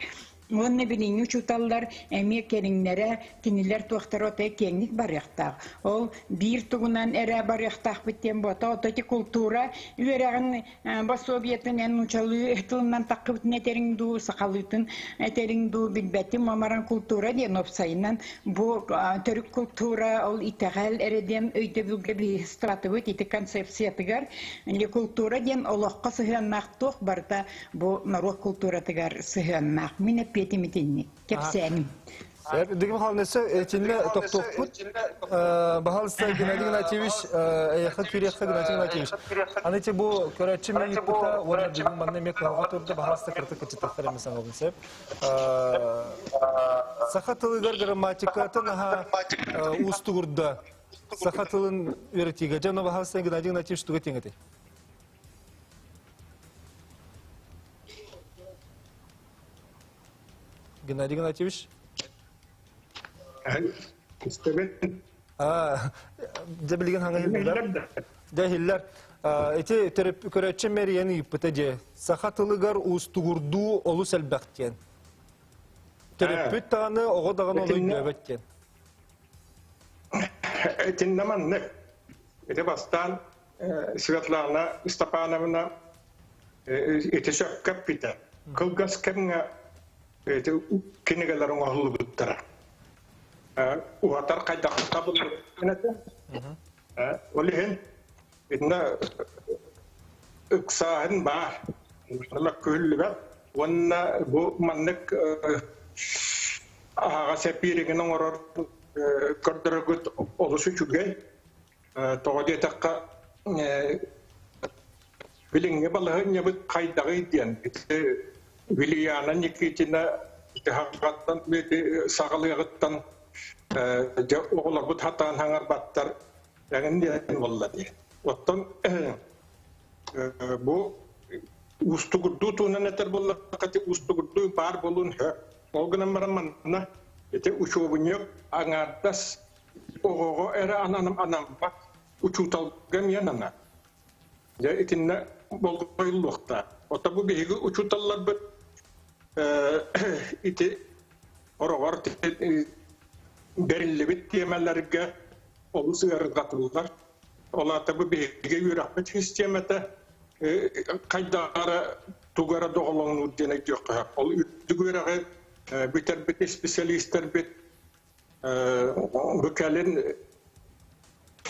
Оны билинге чуталлар әме кериңнәре кинилер туактар отай кеңник бар яктак. Ол бир тугунан эре бар яктак биттен бота отати культура үрәгән басобиятын эн учалы тылынан такып нетериңду сакалытын этериңду билбәтим мамаран культура ден опсайнан бу төрк культура ол итәгәл эреден өйдә бүлгә би стратегик ите концепция тигәр инде культура ден олакка сыгыннак тох барда бу народ культура тигәр сыгыннак мине петимитинни кепсәним Дигим халнысы этинне токтокпут бахалста Геннадий Игнатьевич яхат күрәхә Геннадий Игнатьевич. Аны те бу көрәче мен ипта вона дигим манны мек турда бахалста кырты кычытыктар эмесен болсап. Сахатылыгар грамматикатын ха устугурда. Сахатылын өретиге жана бахалста Геннадий Игнатьевич туга теңете. Геннадий Игнатьевич Дебилген ханга хилдер. Дехиллер. Эти көрәче мерияны ипетеде. Сахатылыгар устугурду олу сәлбәктен. Тереппет таны ого даган олу нәбәттен. Этин наманны. Эти бастан Светлана Степановна эти шәккәп бите. Кылгас кемгә эти кинегеләрен агылып буттара. Уатар кайда табыл нәтә. Олehen инна ыксаһын бар. Ул көлләр. Онна бу маннык ага сепиреген орор көрдөргөт олушу чүгәй. Тогыды такка билинге балаһын ябыт кайдагы дигән. Вилияна Никитина хакыттан бит сагалыгыттан оғылар бұд хаттаған хаңар баттар әңін болады. Оттан бұл ұстығырду туынан әтір болды, қати ұстығырду бар болуын оғынан бараманына әте ұшуыбын өк аңардас оғығы әрі анам бақ ұчуталға мен ана. Әтінна болғайлықта. Отта бұл бейгі ұчуталар бұд әте орағар Берилибит темелерге олус ыргатылар. Олар табы беге юрахмет системата кайдара тугара доголоңну дене жок. Ол үтүгөрөгө битер бит специалисттер бит бөкәлен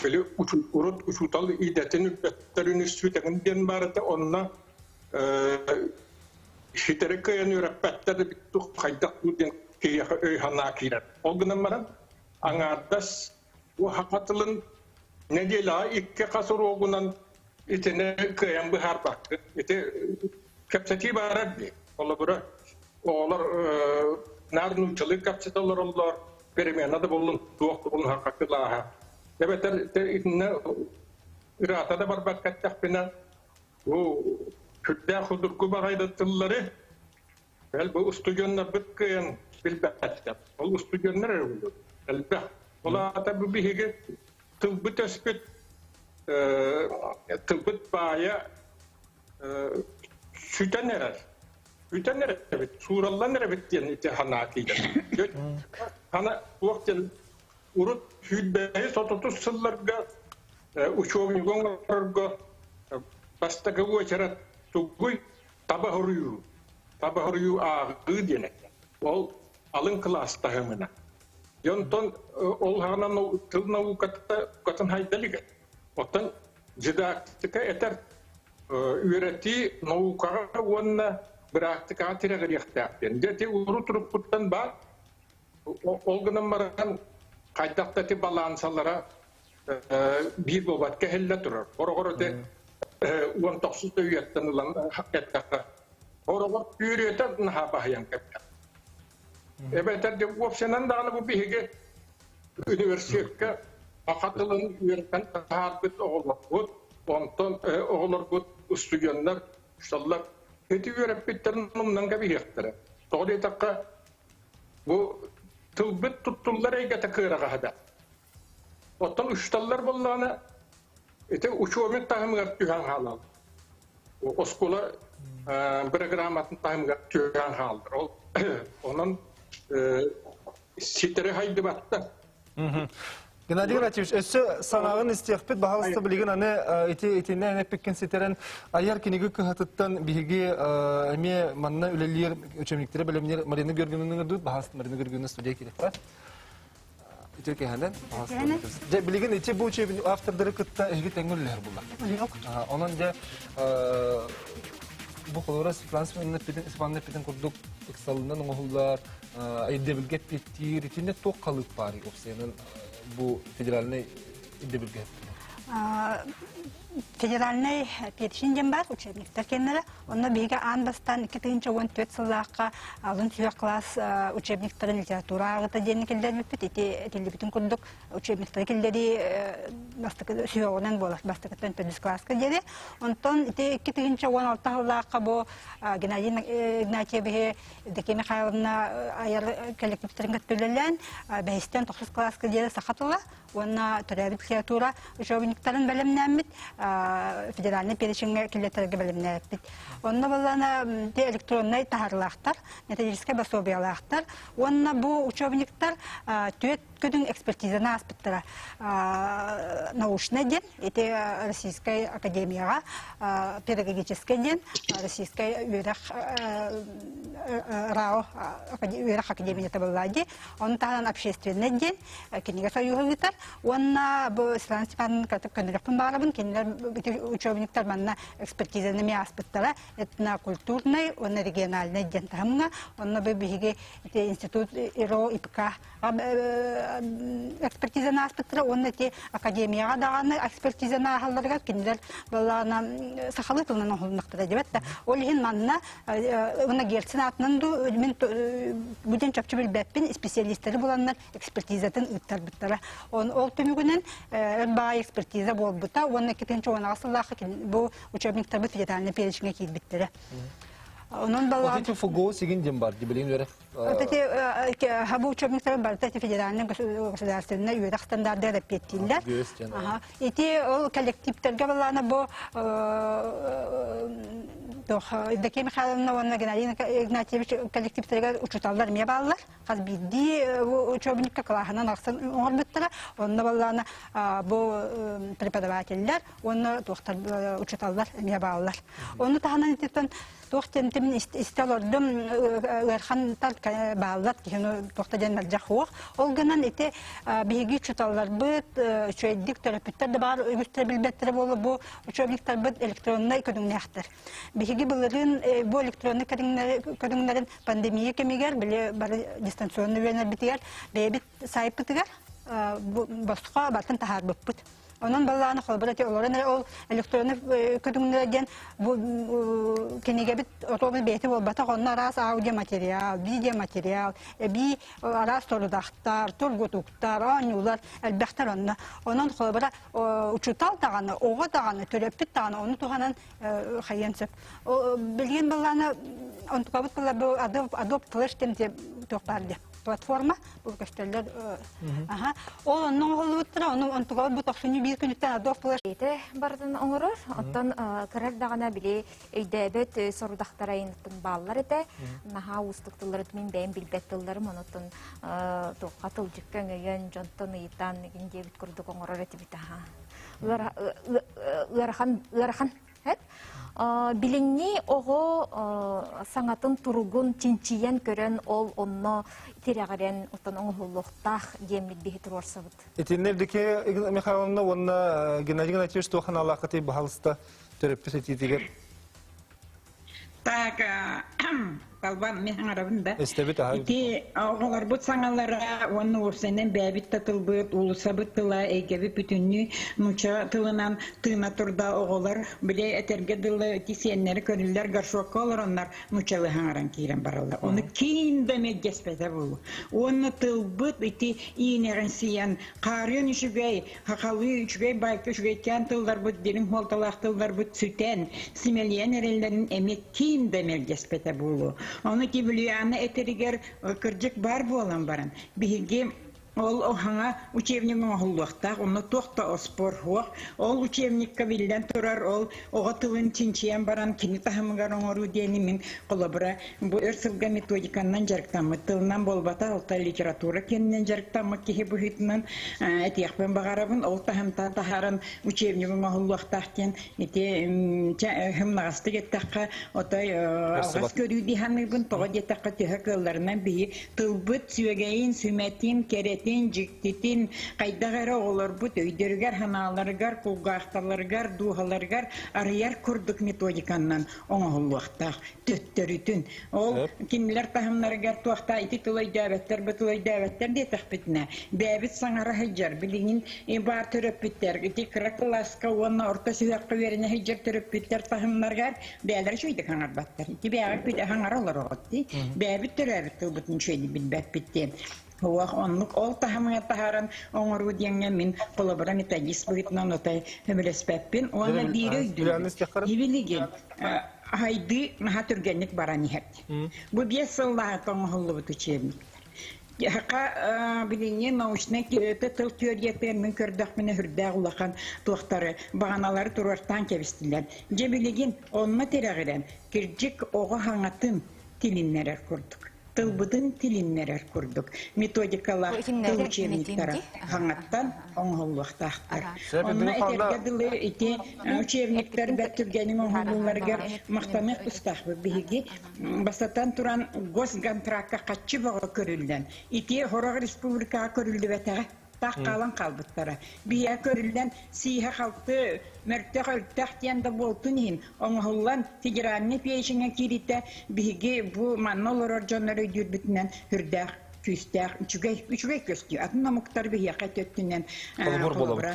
беле урут учутал идәтен үттерүн сүтеген ден барда онна хитерекән юрапаттар бит тук кайдак ден кия хана кират. Олгынан барам аңардас уақатылын недела икке қасыр оғынан итіне көйен бұхар бақты. Ите кәпсәти барад бе. Олар нарын ұчылы кәпсәталар олар переменады болын туақты болын хақақылаға. Дәбәтер итіне ұратада бар бәткәттәк бена күтті құдырқы бағайдаттылары бәл бұл ұстыгенлер бүт көйен bilbette. Ol ustugenler öyle. Elbette. Ola tabi bir hege tıbbıt espet tıbbıt baya süteneler. Süteneler evet. Surallar evet diyen ite hanakıyla. Hana vaktin urut hüdbeyi sotutu sıllarga uçuğun gongarga basta gavu açarat tuguy tabahuruyu ağı diyenek. Ol alın klasta hemine. Yonton ol hanan tılna ukatın haydalige. Otan didaktika eter üreti naukaga wonna praktika tiraga yaktapen. Deti uruturup puttan ba olgunun baran kaydakta ti balansalara bir bobatka helle turur. Orogorote uan toksuz da üyetten ulan hakkatka. Orogor üreten naha bahyan kapta. Evet, de opsiyonun da bu bir üniversitede akatılın üyerken harbit oğullar bu, ondan oğullar bu üstügenler, ustalar, hedi üyerek bitlerin ondan gibi yektere. Doğru dakika bu tılbıt tuttular eygete kırağa hada. Ottan uçtallar bollana ete uçuomet tahımgar tühan halal. O skola programatın tahımgar tühan haldır. Onun siteri haydi battı. Геннадий Игнатьевич, өсі санағын істеқпет, бағалысты білеген аны етіне әнеп пеккен сетерін аяр кенегі күхатыттан бігі әме манна үлелер өчемліктері білімнер Марина Георгиевнаның үрдуд, бағалысты Марина Георгиевна студия келек бар. Ете өкейхандан? Білеген ете бұл учебін автордары күтті әйгі тәңгілілер бұлар. Онын де бұл қолуыра Испанны петін күрдік эксалынан оңғылдар, айдебілгет петтер, етіне тоқ қалып бары опсайынан bu federalne indebilge. Federalne petişincem var uçebnikler kenara. Onda biga anbastan 2014 yıllarga alın tüy klas uçebniklerin literatura ağıta denekler bipet eti bütün kurduk uçebnikler kelleri bastık süyoğunan bolar bastık 4. klaska dedi. Ondan eti 2016 yıllarga bu Gennadiy Ignatiev Deki Mikhailovna ayar kollektivlerin götürülen behisten 9 klaska dedi sahatıla. Ona türevi literatura uçebniklerin bölümünün federalne перечинге келетерге белемнәппит. Онна балана электронный тахарлахтар, методическое пособиялахтар. Онна бу учебниктар төт көдүн экспертизаны аспыттыра. Научный ден, эти Российской академияга, педагогический ден, Российской РАО, академия табыллади. Он таган общественный ден, книга союзлар. Онна бу Ислам Степан катып көнөрөкпүн барабын, кенилер учебниктар манна экспертизаны ме аспыттыра. Этнокультурный, он региональный ден тамга. Онна бу биге институт ИРО ИПК экспертизаны аспыттыра. Он эти академияга даганы экспертизаны ахалларга кенилер балана сахалы тылынан охулмактыра дебетте. Ол хин манна уна герцин атынан ду мен буден чапчы билбеппин специалисттери буланнар экспертизатын ыттар биттара. Ол түмүгүнөн баа экспертиза болбута. Оны 2-10 бу учебниктер бит федеральный перечинге кийбиттери. Onun ballar. O fugo sigin dembar dibelin öyle. Bu учебниктер бар, эти федеральные государственные юридические стандарты репетирлер. Ага. Эти коллективтерге баллана бу Дeki Mikhailovna ona Gennadiy Ignatьевич коллективтерге учуталлар ме баллар. Каз бидди учебникка клахынан аксын оңорбуттара. Онна баллана бу преподавательлер, онна доктор учуталлар ме баллар. Оны таханан тетен доктор тем исталордум Эрхан баллар кихину доктор Наржахух. Ол гынан эти биги учуталлар бит чөйдик терапевттер да бар, үгүстер билбеттер болу бу учебниктер бит электронный көдүңнәхтер. Биги буларын бу электронный көдүңнәрен пандемия кемигер биле бар дистанционный венер битер, бебит сайпытыгар баска батын тахар буппут. Onun ballarını kolbirati olurun. O elektronik kötümlerden bu kenige bit otomobil beyti olbata onlar aras audio materyal, video materyal, bir aras torudaktar, turgutuktar, anyular, elbektar onunla. Onun kolbira uçutal dağını, oğa dağını, törepit dağını, onu tuhanan hayyansıp. Bilgin ballarını ontukabıt kılar bu Adobe Flash demde toqlardı. Platforma, bu gösteriler. Onun olubuttura, onun ontukabıt bu toqsunu bir günütten Adobe Flash. Bardın oңорор, оттан кырар дагана биле өйдөбөт сорудактарайын баллар эте. Наха устуктулар мен бем билбеттилерим онотон тоқатыл жиккен өйөн жонтон ыйтан гинде бит курдук оңорор эти бит аха. Лархан хет билинни ого саңатын туругун чинчиян көрөн ол онно тирагырен оттан оңулуктах демит бихит орсабыт. Этиннердеке Михайловна онна Геннадий Игнатьевич тохан алакаты бахалыста терапевт этигер. Так, Kalban men arabında. Estebet aha. Iti oğlar bu sanallara onu orsenin bebit tatılbıt ulusa bıttıla egebi bütünlü nuça tılınan tığına turda oğlar bile eterge dılı tisiyenleri körüller garşokka olur onlar nuçalı hangaran kiren barallar. Onu kindeme gespete bu. Onu tılbıt iti iğneren siyen qaryon işügey hakalı üçgey bayka üçgeyken tıllar bıt dilim holtalak tıllar bıt süten simeliyen erellerin emek kindeme gespete bu. Onu ki biliyana eteriger kırcık bar bolan baran. Bihiги ол оһаңа учебнигин оһуллуахтаах, онно туохта оспор хуох. Ол учебникка билден турар, ол оҕотылын чинчиен баран кини тахамыгар оҥору диэни мин колобура. Бу өрсылга методиканнан жарыктаммы, тылынан болбата алта литература кеннен жарыктаммы киһи буһуйтунан этиэхпен багарабын, ол тахамта тахаран учебнигин оһуллуахтаах кен ити хымнагасты геттакка отой алгас көрүү диханыбын тога деттакка төһө кылларынан бии тылбыт сүөгейин сүмэтин керетин жиктитин кайдагара олар бут өйдөргөр ханаларгар кулгахталаргар дуухаларгар арыяр курдук методиканнан оңолуакта төттөрүтүн ол кимлер тахымнаргар туакта ити тылой дәбеттер бутылой дәбеттер де тахпитне бәбит саңара хаҗар билигин бар төрөпүттер ити кракласка уна орта сөйәккә верене хаҗар төрөпүттер тахымнаргар бәләр шуйды хаңарбаттар ити бәгә бит хаңаралар отти бәбит төрөбүт бутун шуйды билбәт биттен Хуах онлук ол тахамыга тахаран оңору диңге мин колобора методист буйтнан отай хөмөлөспеппин оны бирөйдү. Ибилиген хайды наха түргенник баран ихет. Бу 5 сыллаға тоңголу бутучебник. Хака билине научный тыл теорияттен мен көрдөх мене хүрдә улахан туактары баганалары турартан кебистилер. Жебилиген онна терагыран киржик ого хаңатын тилиннерер курдук. Тылбыдын тилиннерер курдук. Методикалар тыл учебниктары хаңаттан оңголуактаактар. Онна этергедиле ити учебниктер бәтүргенин оңголуларга мактамак устахбы биги басатан туран госгонтрактка катчы бага көрүлдөн. Ити Хорог республикага көрүлдү бетеге таққалан қалбыттара. Бия көрілден сиха қалты мөрттө қөлттақтен да болтунин. Оңғылан федеральный пейшіңе кирите биге бу маннолор оржонлары дүрбітінен хүрдәқ küstär üçüge köstü atına muhtar bir yakat öttünden kolobra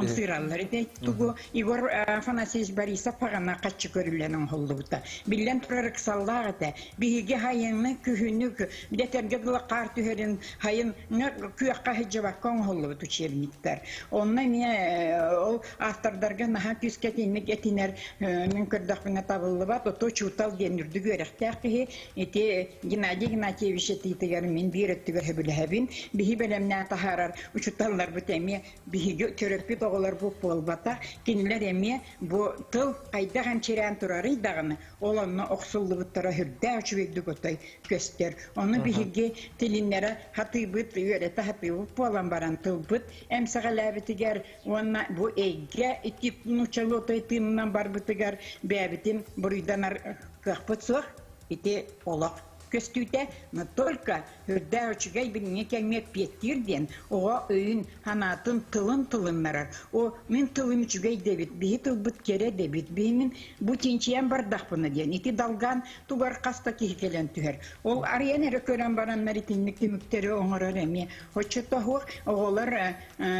sıralları de tugu Igor Afanasiyevich Borisov pagana kaçı görülen holluta billen turarak sallagata bihige hayını kühünük detergedla kartüherin hayın ne kuyakka heceva kon hollutu çelmitler onna ne o aftardarga naha küsketinmek etiner mümkürdakına tabıllıbat o çutal denirdi görektäki eti Gennadiy Gennadievich etitigerin bir ettüge hebülehebin bihi belemne taharar uçutallar bu temi bihi töröpü doğular bu polbata kinler emi bu tıl kaydagan çiren turarı dağını olanna oqsullu buttara hürde uçuvekdü gotay göster onu bihi tilinlere hatibıt yörete hatibıt polan baran tılbıt emsagalabitiger onna bu ege itip nuçalotay timnan barbitiger beabitin buruydanar kahpıtsıq iti olaq köstüte но только hürde uçugay birine kelmek piyettirden o öğün hanatın tılınlarar o min tılım uçugay debit bihi tılbıt kere debit bihimin bu tinçiyen bardak bunu diyen iti dalgan tugar kastaki hikelen tüher o arayan ere kören baranlar itinlik tümükteri oğurar emi hoçuta hoğ oğular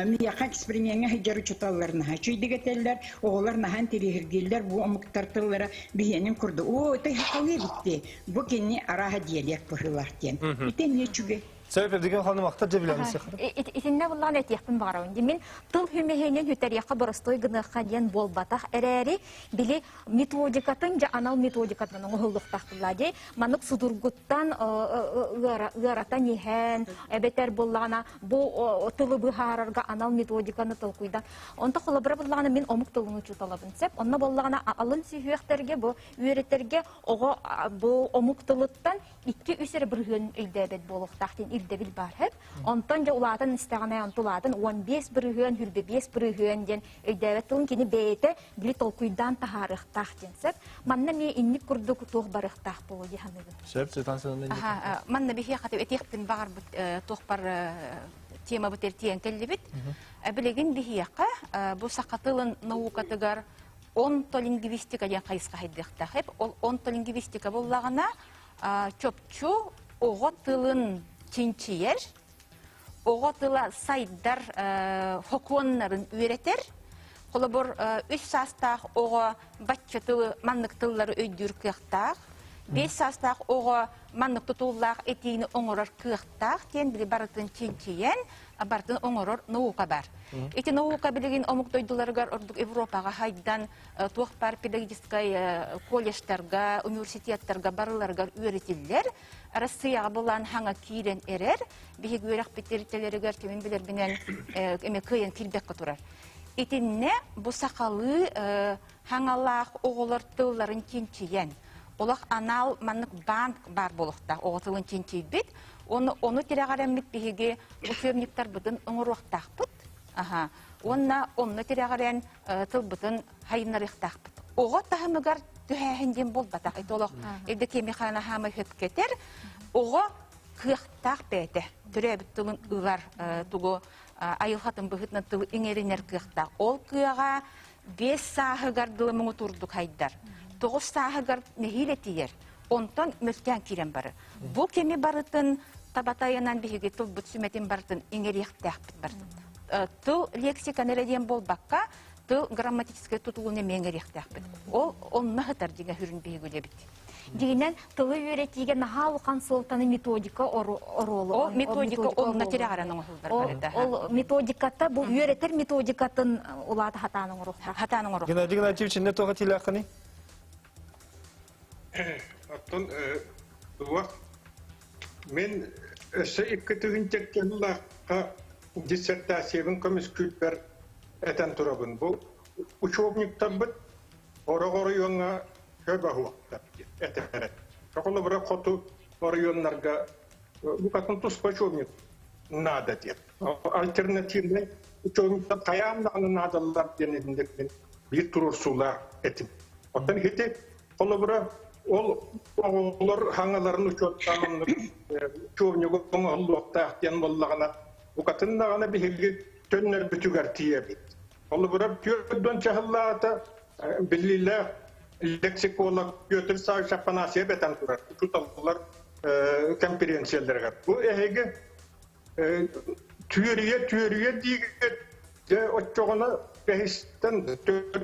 miyaka eksperimiyene hıcar uçutallarına haçuydu geteller oğular nahan teri hirgiller bu omuktartıllara bihenin kurdu o ötey hakalı bitti bu kenni araha diyelek pırılarken iten ne çüge Sebep edigen hanım aktar cebilerini sekharım. İtinne bulan etiyakpın bağırın. Demin tıl hümehenen hüteriyakka barastoy gınıqqa diyen bol bataq ereri bili metodikatınca anal metodikatın oğulluqtaqtıladı. Manık sudurguttan ığaratan yehen, ebeter bullana bu tılı bıhararga anal metodikanı tıl kuydan. Onta kolabıra bullana min omuk tılını çutalabın sep. Onna bullana alın sühüyekterge bu üyeretterge bu omuk tılıttan 2-3 bırgın öydebet boluqtaqtın ildebil bar hep. Ondan ulatan istemeye ontuladın 15 bırgın, hülbe 5 bırgın den öydebet tılın kini beyte bili tolkuydan taharıqtaqtın sep. Manna me innik kurduk tuğ barıqtaq bolu dihanıgın. Sep, setan senan ne? Manna bihi qatib etiqtin bağır tuğ bar tema bu tertiyen kellibit. Bilegin bihi yaqa bu saqatılın naukatıgar ontolingvistika diyen qayısqa hiddiqtaq hep. Ontolingvistika bollağına çöpçü oğu tılın kinçiyer, oğu tıla saydar hokuanların üreter. Kolabor 3 sastaq oğu batçı tılı manlık tılları öydürküqtaq. 5 састақ оға маннықты тұллақ етейіні оңырар күйіқтақ, тен білі барытын ченчейен, бартын оңырар науқа бар. Эти наука билеген омуктойдуларгар ордук Европага хайдан туох бар педагогический колледждарга, университеттерга барыларгар үйретилер. Россияга булан хаңа кирен эрер, биги гөрәк битерителеригер кемен билер менен эме кыйын килбек турар. Итинне бу сакалы хаңалак оголор тылларын чинчиен. Олақ анал маннык банк бар болықта, оғытылын чинчийбит. Оны тирәгарәммит биһиге учебниктар бытын оңыруақтақпыт. Онна тирәгарән тылбытын хайынарықтақпыт. Оға тахымыгар түхәхінден бол батақ. Олақ evde кемихана хамы хөпкетер. Оға кықтақ бәді. Түрәбіт тылын ұлар тұғы айылхатын бұғытны тылы еңерінер кықтақ. Ол кыға 5 сағығардылы мұңы тұрдық хайдар. 9 сағығар нехиле тиер. Онтон мөлтен кирен бары. Бұл кеми барытын табатайынан бігі тұл бұт сүметін барытын еңерияқтақ біт барытын. Тұл лексика нәреден бол баққа, тұл грамматическай тұтылуыны меңерияқтақ біт. Ол нағытар деген хүрін бігі өле біт. Дегенен тылы үйретиге наха алған солтаны методика оролы. Ол методика онына терағараның ұғылдар барыда. Ол методиката, бұл үйретер методикатын олады хатаның ұрық. Геннадий Геннадьевич, не тоға теле ақыны? Аттон, мен өсі 2 түгін теккен лаққа диссертациябын көміс күйтбер әтен тұрабын. Бұл учебниктар бұд, ора-ғоры yoңа көбі хуақтар әтәрі. Жоқылы бұра қоту орайонларға бұқатын тұспа учебник нада деп. Альтернативный учебниктар қаямдағыны надалар денедіндекпен бір тұрыр сулар әтім. Оттан хеті қолы бұра ол оғылыр хаңаларын учеттағының учебнигі оңғылуқтақтен болағына бұқатындағына бігі төннер бүтігер тие бейт. Қолы бұра түрден чағыллағыта білілі лексиколог götür sağ şapанасы бетен турар. Tutullar konferansiyalarga. Bu ehege tüyeriye diye oçoğuna behisten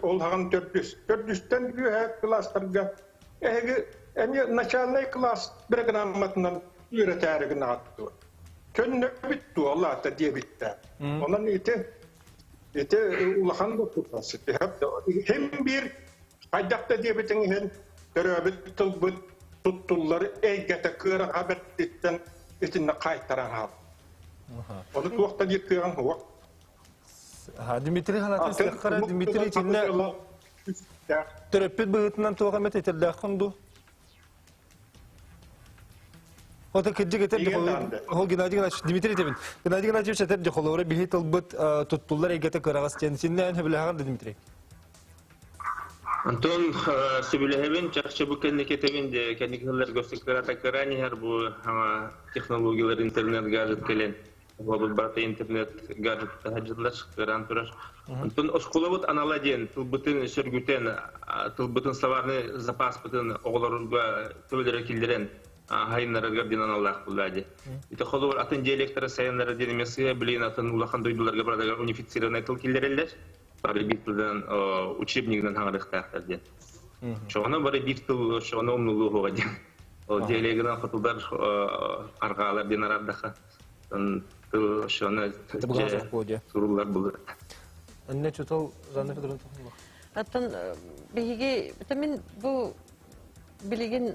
olağan 400'ten büyük klaslarga ehege emi начальный класс программатından üreterigini attı. Könne bitti Allah da diye bitti. Onun ite ulağan da tutması. Hem bir Haydakta diye bitingen töröbüt tılbıt tutulları eygete kıra habertitten içinde kaytaran hal. Onu tuğakta yıkıyan huva. Dimitri hanatın sıkara Dimitri içinde töröbüt bığıtından tuğağa met etirler kundu. O da kıcı getirdi. O Gennady Gennadьевич Dimitri demin. Gennady Gennadьевич etirdi kolları bihi tılbıt tutulları eygete kıra gastiyeninden hebilağın da Dimitri. Антон Сибилевин, чахчабу кеннекетевин де кенникелер гостиклера такарани хар бу технологиялар интернет гаджет келен. Бұл барта интернет гаджет гаджетлар шыққан турар. Антон осколовут аналаден тылбытын сөргүтен тылбытын словарный запас бытын оголорга төлөрө килдирен хайнарга динан Аллах булады. Ите холор атын диалектары саяннары денемесе билин атын улахан дойдуларга барадагар унифицированный тыл килдирелер. Бары биттілден учебнигінен хаңырықтақтар ден. Шоғына бары биттіл, шоғына омнулуғыға ден. Ол диалегінен құтылдар арғалар ден арабдаға. Шоғына тұрулар бұлыр. Әнне чөтал Жанна Федоровна тұқылық? Аттан, бігеге, мен бұл білеген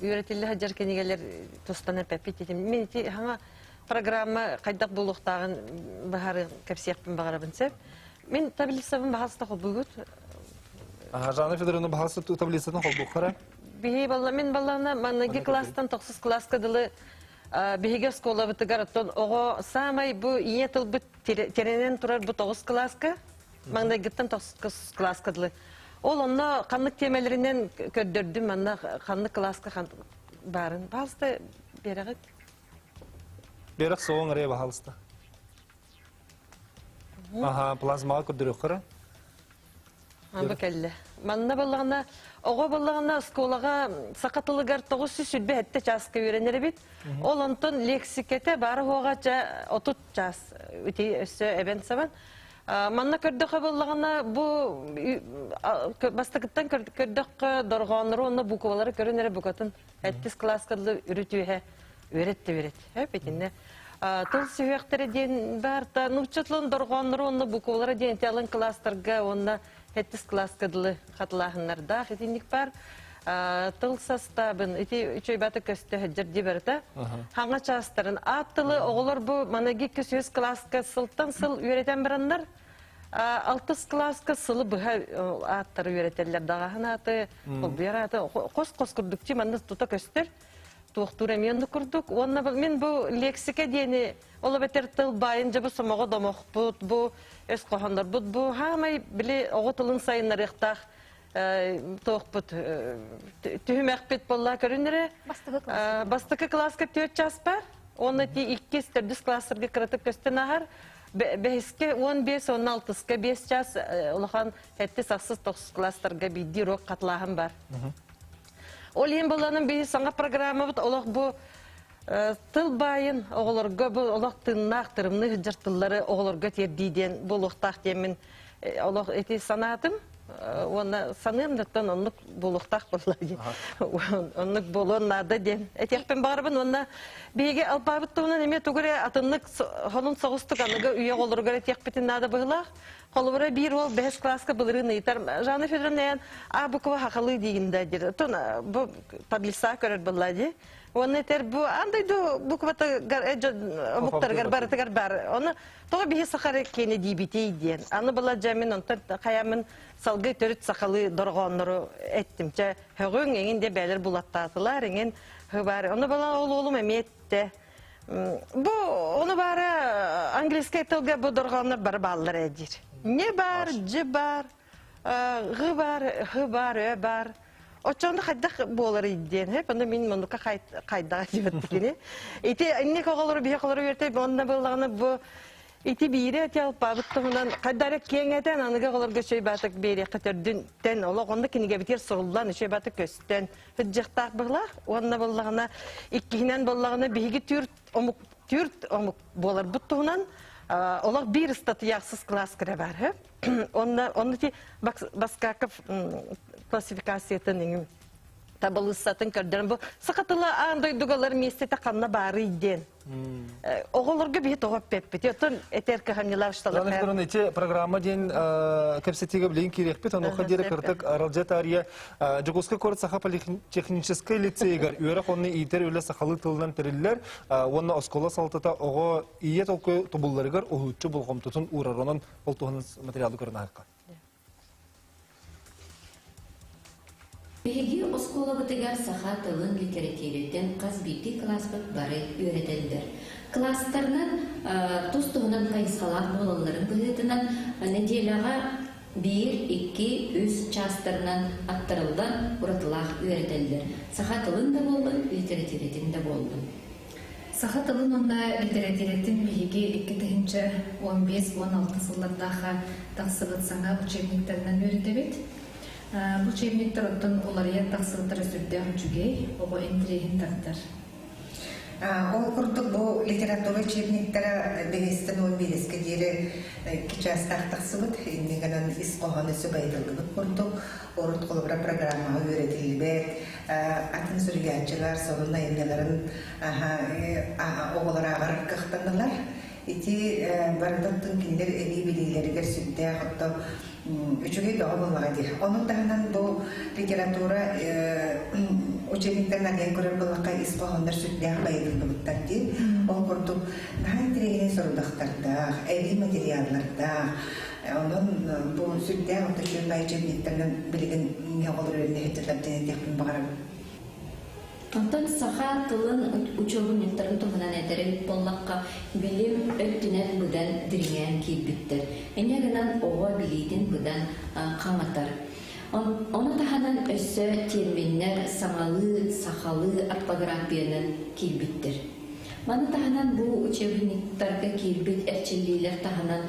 үйретілі хаджар кенегелер тұстанар пәппет етем. Мен хаңа программа қайдақ болуқтағын бағары кәпсияқпен бағарабын сәп. Мен таблицабын бағасыда қол бұғыт. Жанна Федоровна бағасы таблицадан қол бұққара? Мен балағына маннаги класстан 9 класска дылы бігеге скола бұтығар оттон оғы самай бұ ие тыл бұт теренен тұрар бұ 9 класска, маңнагиттан 9 класска дылы. Ол онна қанлық темелерінен көрдірдім, манна қанлық класска барын. Бағасыда берағыт? Берақ соғын әре бағалысты. Плазмаға көрдір өқірі? Бәкәлі. Манна балағына, оға балағына сколаға сақатылығар 900 сүрбе әтті жасқы өренері бет. Ол онтын лексикеті бары оға 30 жас өте өсі әбен сабан. Манна көрдөх абыллағына бу бастакыттан көрдөх дорғаныры онна буковалары көрінері бұқатын 7 класскадылы үрітуе өретті. Бетінде. Тыл сүйектері ден барта, нұчатлын дорғаныры онна буковалары ден тәлін кластарға онна 7 класскадылы қатылағынларда. Хетіндік бар. Тыл составын, үчөй баты көсті жүрді берді. Хаңа частарын аттылы оғылар бұл манаги 200 класска сылттан сыл үйретен бірандар. 6 класска сылы бұға аттары үйретелер. Дағағын аты, бұлбияр аты, қос күрдікчі маңыз тұта көстір. Туқтура менді күрдік. Мен бұл лексика дейіні, олы бәтер тыл байын жабы сомаға домақ бұд, бұл өз қоғандар бұд, бұл хамай біле оғы тылын сайынлар еқтақ. Тоқпыт түйімәк бет болла көрінірі. Бастықы класска 4 час бар. Оны 2-4 классырға кірітіп көстін ағар. 5-ке 15-16-қа 5 час ұлыған 7-9 классырға бейді рок қатылағын бар. Ол ең боланың бейі саңа программа бұд. Олық бұл тыл байын оғылырға бұл олық тыңнақ тұрымны жыртылары оғылырға тердейден бұл ұқтақ демін олық еті санатым. Оны санымдықтан онлық болуқтақ болады. Онлық болуын нады ден. Әтекпен бағарбын, оны бейге алпабыттығынан еме түгірі атынлық ғолын соғыстық анығы үйе қолырғыр әтекпетін нады бұғылақ. Қолыбыра бір ол 5 класска бұлырын ұйтар. Жаны Федоровнаян, бұқыва хақылы дейінді дер. Бұл таблиса көрір болады. Оны әтер бұл андайды бұқываты мұқтарғар барытығар бар. Оны тоға бейі сақары кені дейбетей ден. Аны бұла жәмін, қаямын салғы төріт сақалы дұрғаныры әттім. Хөгің еңінде бәлір бұлаттатылар, еңен бар. Оны бұла олым әметті. Оны бары английскай тілге бұл дұрғаныр бар балылар әдер. Не бар, жы бар, ғы бар, ғы бар, ö бар. Очонда қайдақ болар еден, бұнда мен мұндыққа қайдаға дебетті кені. Еті әнек оғалары, бейе қолары өрте, бұнда болағына бұл еті бейірі әте алып бабыттығынан қайдары кең әтен анығы қоларға шөй батық бейірі қытырден олақ, онда кенеге бітер сұғылдан шөй батық көстен хүджіқтақ бұғылақ. Онда болағына, еккейінен болағына бейге түрт омық болар бұттығынан олақ бір ұстаты яқсыз класс кірі бар. Онда те басқақып классификациятын табылысатын көрдерін бұл сақатылы аңдойдығалар местеті қанна бары иден. Оғылырғы бейт оғып бәппет. Еттен әтеркі ғанилар ұшталар. Жанық бұрын әте программа ден кәпсетегі білейін керек бет. Онуға дері кірдік аралжат ария Жуғысқы көріт сақа политехническай лицейгар. Үйерақ оны иетер өлі сақалы тылынан тірілілер. Оны оскола салтыта оғы иет олқы тұбылларығар ұғытшы болғым тұтын ұраронын олтуғыныз материалды көрін ағыққа. Беги оскола бытыгар саха тылын литературеттен қазбити класспыт бары үйретелдер. Класстарынан тустуғынан қайысқалар болаларын бұлетінен неделяға 1-2-3 частарынан аттырылдан ұратылақ үйретелдер. Саха тылын да болды, литературеттен де болды. Саха тылын онда литературеттен беги 2-15-16 сыллардағы тақсыбыт саңа учебниктерінен үйретебет. Бұл учебниктер оттан олария тақсылтары сүрді жүгей, оғы интерегін тақтар. Ол құрдық бұл литература учебниктері бейістен 11-ке дейірі кечастақ тақсыбыт, енегенен ис қоғаны сөбайдылғыбыт құрдық, орыт қолыбыра программа өретілбет, атын сүргенчілер, соғылна енелерін оғылар ағыр қықтандылар. Ити бардаттың кендер әбей білейлерігер сүрді ағытты үчүгей доға болмағады. Оның дағынан бұл литература учебниктерін әден көрер болаққа испағандар сүрдіғ байылын бұлыттар дейін. Ол құрдық наға интерегіне сұрудақтардақ, әбей материаллардақ. Оның бұл сүрдіғ ұтты шүйін бай учебниктерін білген не қолыр өріне хеттерлерден әдекпін бағарам. Онтан саха тылын учебын интернет туғынан әдерек боллаққа білім өттінен бұдан дірген кейбіттір. Әнегінен оға білейден бұдан қаңатар. Оны тағанан өссі терминнер саңалы, сақалы орфографияның кейбіттір. Маны тағанан бұл учебниктарға кейбіт әрчелейлер тағанан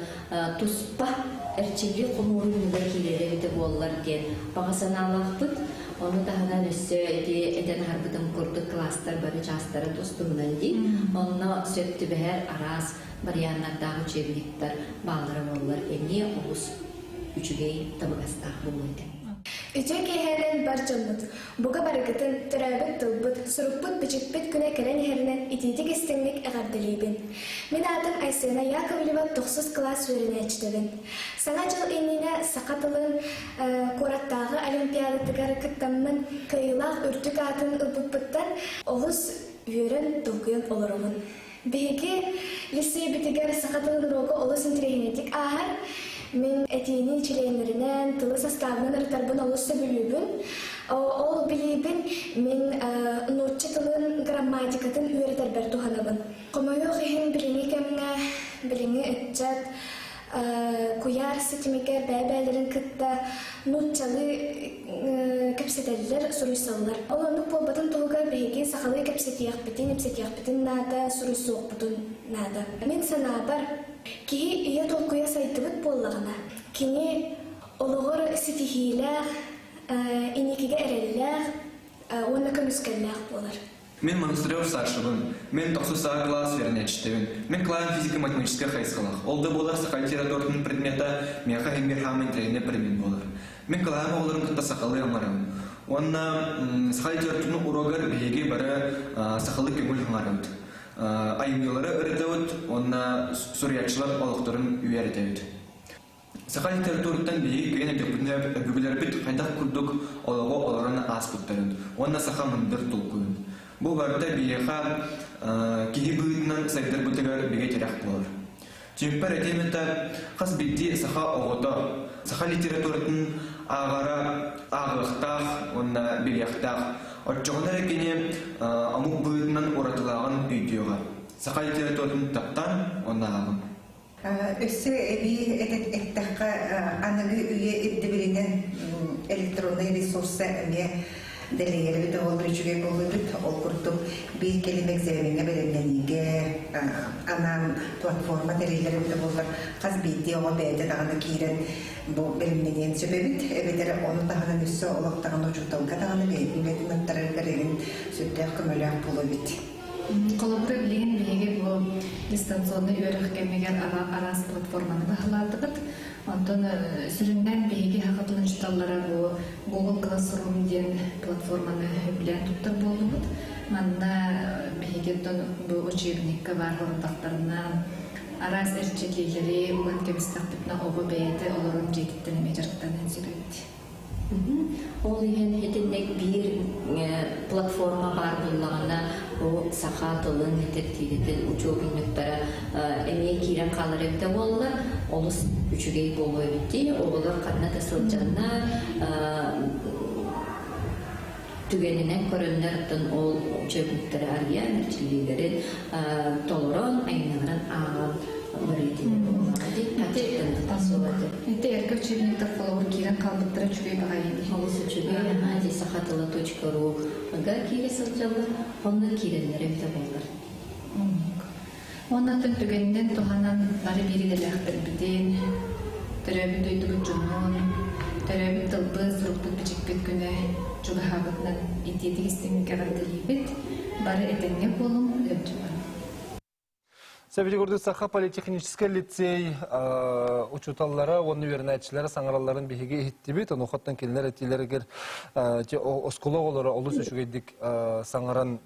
тұспа әрчелі құмырынығы келері өті болылар ден бағасан алақ бұд. Onu tahanan üssü eden harbıdan kurduk klastır barı çastırı tostuğundan değil. Onu söktü beher aras baryanlardan uçevlikler bağları olur. Emiye oluz üçügeyi tabıgastaq buluydu. Üçe keherden barcamut. Buga barakatın türabet tılbıt, suruput biçikbit güne keren herinen itidik istinlik eğardilibin. Min adım Aysena Yakovleva 9 klas verine açtırın. Sana jıl enine sakatılın korattağı olimpiyadatıgar kıttamın kıyılaq ürtük atın ılbıtbıttan oluz yörün dokuyan olurumun. Bihiki liseye bitigar sakatılın rogu oluz intirehinetik ahar. Min etini çileğinlerinden, tılı sastavından ırtarbın olursa bilibin. Ol bilibin min notçı tılın grammatikatın üyereter bertuhanabın. Komoyu xihin bilini kemne, bilini etcet, kuyar seçimiker bäbälerin kıtta notçalı kapsederler, suruysallar. Olanlık bol batın tuğga beygi saxalı kapsetiyaq bitin nada, suruysuq butun nada. Min sanabar Kihi iya tolkuya saytıbıt bollağına. Kini oluğur sitihiyle, inikige ereliler, ona kömüskeller bolar. Мен монастырев старшыбын, мен 9 класс верне чтевин. Мен клан физико-математическая хайскалах. Олды болар сақай литературный предмета, меха хембер хамын трейне примен болар. Мен клан оларын кытта сақалы амарам. Онна сақай литературный урогар беге бары сақалы көңіл хаңарымд. Айымдылары ырдауыд, онна сурьячылар олықтарын үйәрдеуід. Сақай литературтан бейі күйен әбігілер біт қайдақ күрдік олығы оларына ас бұттарын. Онна сақа мындыр тұлқуын. Бұл барда бейеға кейі бұйтынан сайдар бұтығар беге терақ болар. Чемпер әдеметі қас бетте сақа оғыда, сақа литературтын ағара, ағылықтақ, онна белияқтақ, Отчоғынар екене амуқ бұйытынан оратылағын үйдеуға. Сақай литературын таптан онна ағын. Өссі әбі әттіққа анығы үйе әддібірінен электронный ресурсы әме дәлегері біті ол бүрчіге болы біт, ол күрттім бір келемек зәуінге білімденеге анам платформа дәлегері біті болыр. Қаз бейді оға бәйді дағаны кейрен бұл білімденен сөбе біт, әбетері оны дағаны өссі олықтағын ұжықтауға дағаны бәйді үлетіметтері кәреген сөттәқ көміләқ болы біт. Қолабыры білеген білеге бұл дистанционный өріқ кәмеген арас платформаны бағыладығыд. Онтон сүрінден бейге хақытылын жұталары бұл Google Classroom ден платформаны білен тұттыр болуғыд. Манна бейге бұл учебникка бар ғырындақтарынан арас әрчекейлері оған кемістақ бүтіна оғы бәйді олырын жетіттіні жарықтанын сөйлейді. Ол еген етіндек bir platforma var bulağına o sağa tılın yetertiydi uçuğu günlüktara emeğe kiren kalır evde olurlar. Olus üçügeyi bolu bitti. Oğullar kadına tasılcanlar tügenine körünlerden ol uçuğu arıya merçililerin toluron aynaların ağal Это эркевчевник такого киран калбыттыра чугай багайын. Олысы чугай, ади сахатыла.ру га кире сылжалы, онна кирелері бі болар. Оннатын түгеннен туханан бары бериделяқтыр біден, төрәбі дөйдігі жүнон, төрәбі тылбы сұрықпыт бічікпет күні чугахабытнан итетік істеңі кәғардылебет, бары әтенге болым өбчіман. Сәбелі Саха политехнический лицей учуталлары, оны вернәтчілері, саңыраларын бейге еттебет, оны ұқаттан келінер әтелері осколог олары олыс үшігейдік саңыран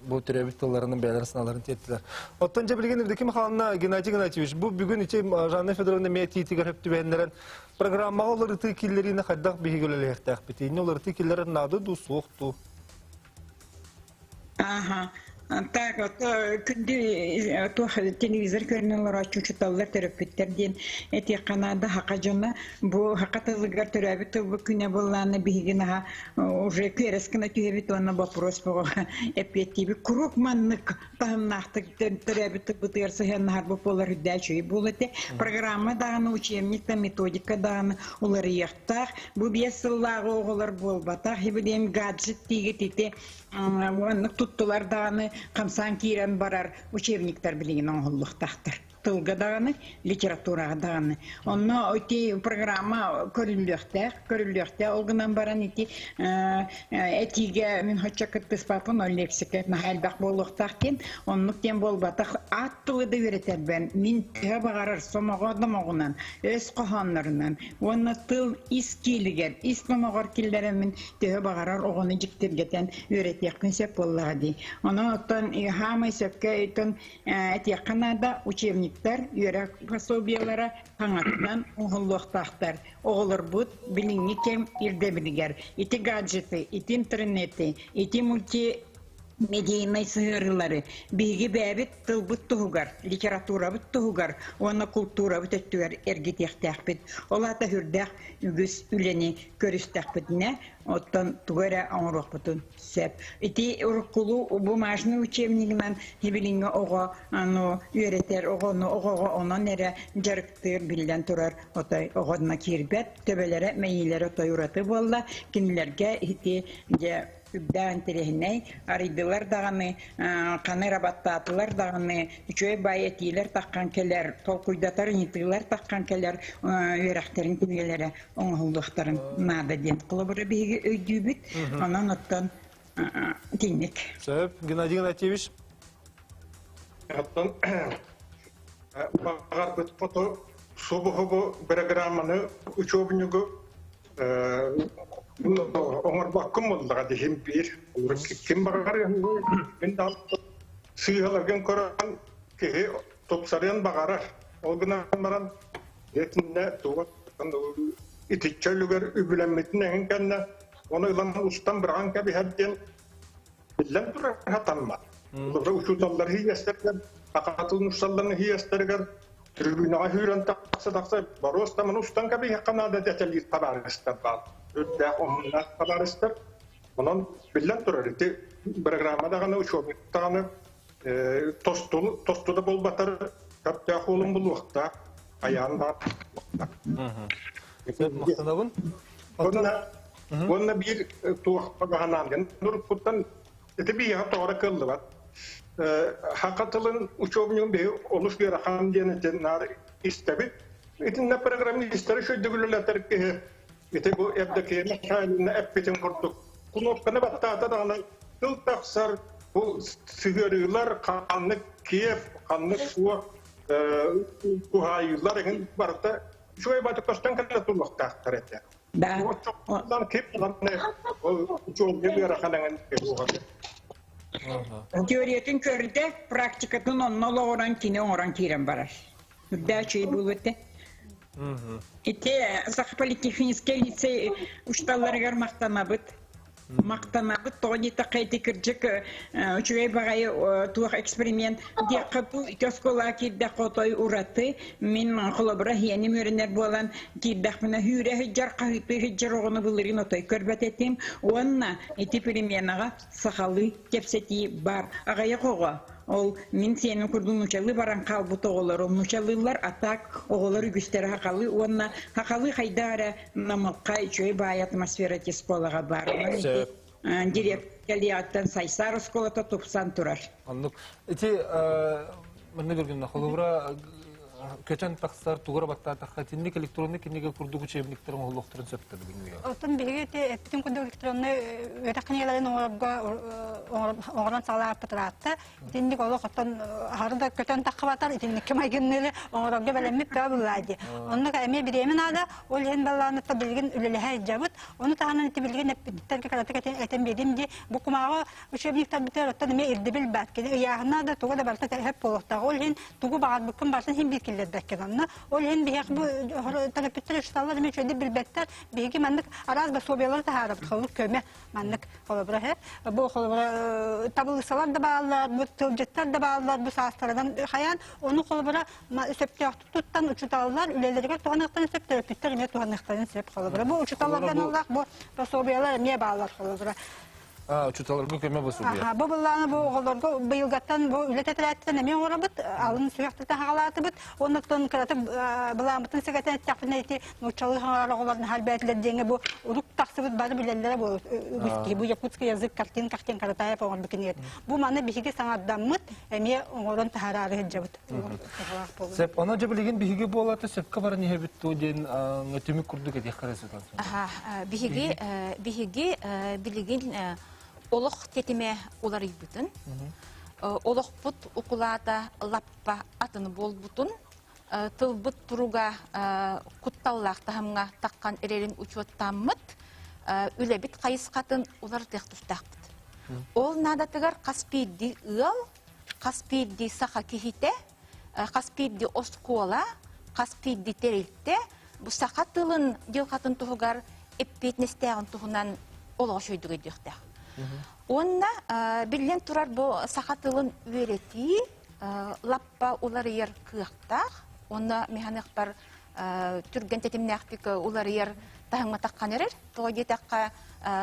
бұл түрәбіт тылларының бәлері сыналарын теттілер. Оттан жабілген ұрдекі мақалына Геннадий Геннадьевич, бұл бүгін іше Жанна Федоровна мәе тиетігер өпті бәйінлерін программаға олар ұты келлеріне қайдақ бейге өлелі әқтәқ бітейіне олар ұты келлерін нады ду суықту. Так, күнде телевизор көрінелер ачучуталар терапевттерден эти Канада хакажана бу хакатызгар терапевт бу күне болланы бигина уже керескина түйебит онна вопрос бу эпетиби круг маннык тахнахтык терапевт бу терсе хеннар бу полар дачы булете программа дагы учебник та методика дагы улар яктар бу бесыллар оголар болбата хибидем гаджет тигетите туттулар дагы Камсан кирен барар учебниктер билеген оңғылық тақтыр. тылга даганы, литературага даганы. Онно ити программа көрүлүктө, олгунан баран ити этиге мен хочакыттыс папын, ол лексика нахалбак болуктактен, оннук тем болбатак аттылы да үйрөтербен. Мен тыга багарар сомогодомогунан, өз кохонлорунан, онно тыл искилигер, искомогор киллеремин тыга багарар огону жиктиргетен үйрөтөкүн сеп боллагы. Оны оттон хамай сөпкө өтөн этияканада учебниктер, үйрөк пособиялары таңатынан оголуктактар. Оголор бут билинги кем ирде билигер. Ити гаджеты, ити интернети, ити медийный сыгырылары, биги бәбит тыл бут тугар, литература бут тугар, оны культура бут өттүгөр эргитектәкбит. Олата хүрдәк үгүс үлени көрүстәкбитне, оттан тугара аңрокбутун сеп. Ити уркулу бу машина учебнигинен хибилинге ого, аны үйрөтер, ого онан эре жарыктыр билден турар, отай огодна кирбет, төбелере, мейилере отай ураты болла, кинилерге ити же үбдән терехней аридылар даганы, каны рабаттатылар даганы, үчөй байетилер таккан келер, толкуйдатар нитилер таккан келер, үйрәктерин күнгеләре оңгылдыктарын нада ден кылыбыры биге өйдүбүт, анан оттан тинник. Сөп, Геннадий Геннадьевич. Оттан багар бит фото субуху программаны учебнигу оңор баккым болдыга дехим бир. Ким багар мен да сыйгаларген көрөн ке топсарыян багарар. Ол гына баран етинде тугат итичелүгөр үбүлөммитин кенне оны илан устан бирган кеби хадден билен турар хатанма. Олар учуталлар хиестер, акатыл нушалларны хиестергер, трибунага хүрен такса бароста мен устан кеби канада деталир табарыстар бар. Өтә онна табарыстар. Онан билен турар ити программада гана учебник таганы тостуда болбатар капта холун бул вакытта аянда. Мактанабын. Онна бир туак багананген нуркуттан этебия тоора кылды бар. Хакатылын учебнигин бе олуш берахан денетен нар истеби. Этинне программисттер шөйдүгүлөлөр ке этего эбдеке на эппитен курдук. Кунопканы баттата дагы тыл таксар бу сыгырылар канны кеп, канны суак кухайылар ген барта шөй бата костан кана турмакта тарете. Да. Ondan keplanne o çok bir rahalangan teoriyatin körde praktikatın onunla oran kine oran kiren barar. Da şey bulvete. Ite Сахполитехнический лицей ушталлар гармактанабыт. Мактанабыт тони такайты киржик үчөй багай туак эксперимент декапу төскола кидде котой ураты мен холобра хияни мөрөнөр болан киддахмына хүрө жарка хыпы жарогону булырын отой көрбөт этим онна экспериментага сахалы кепсети бар агая кого ол мен сенин курдун учалы баран калбы тоголор мучалылар атак оголор үгүстер хакалы онна хакалы хайдара намакка үчөй бай атмосфера тесполага бар директор сайсар школата тупсан турар. Аннык эти мен көргөн холобра көчөн таксар тугура баттар тахатинник электронник кинеге курдук учебниктерин олуктурун сөптөр билбейм. Отун бигете эптин курдук электронный өрөкнелерин оңорон салаар патратта тинник олук оттон харда көчөн такыбатар тинник кемайгеннери оңоронго белемип кабылады. Оннук эме биремин ада ол ен балланы та билген үлелехай жабыт, оны тагынан ити билген эптиттерге каратык этен берим ди бу кумагы учебниктер битер оттон эме ирдибил бат кеде яхна да тугу да барта хеп болуктагы ол ен тугу багат буккун барсын хим леддеккенна ол ен бияк бу талапиттер шталлар мен чөйди билбеттер биги мандык араз басобиялар тахарып кылып көмө мандык холобра бу холобра табылсалар да баалар бу тылжеттер да баалар бу саастардан хаян onu холобра сөптөк туттан учуталлар үлелерге туганактан сөптөр питтер ме туганактан сөп холобра бу учуталлардан алак бу басобиялар ме баалар холобра Учуталарга көмө басубия. Бу булланы бу оголорго быйылгаттан бу үлететерәттен эме оңорабыт, алын сүйәктә хагалатыбыт, оннан кыратып буламытын сәгәтен тәкъдим итә, нучалы хагаларны хәлбәтләр деңе бу урук таксыбыт бары беләләр бу үсти бу якутский язык картин каратая фон бикинет. Бу маны биһиге саңаддаммыт, эме оңорон тахарары җабыт. Сеп, ана җабылыгын биһиге булаты сепкә бары не бит туден өтүмүк курдук эти харасыган. Биһиге билигин олох тетиме улар ибутун. Олох пут укулата лаппа атын болбутун. Тылбыт туруга кутталлах тахамга таккан эрерин учуттаммыт. Үлебит кайыскатын улар тектустакпыт. Ол надатыгар каспийди ыл, каспийди саха кихите, каспийди оскола, каспийди терилте, бу саха тылын жылкатын тугар эппетнестегин тугунан олошойдуга дыктак. Онна билен турар бу саха тылын үйрети, лаппа улар ер кыактак, онна механиктар түрген тетимнактик улар ер тахыңма таккан эрер, тоги такка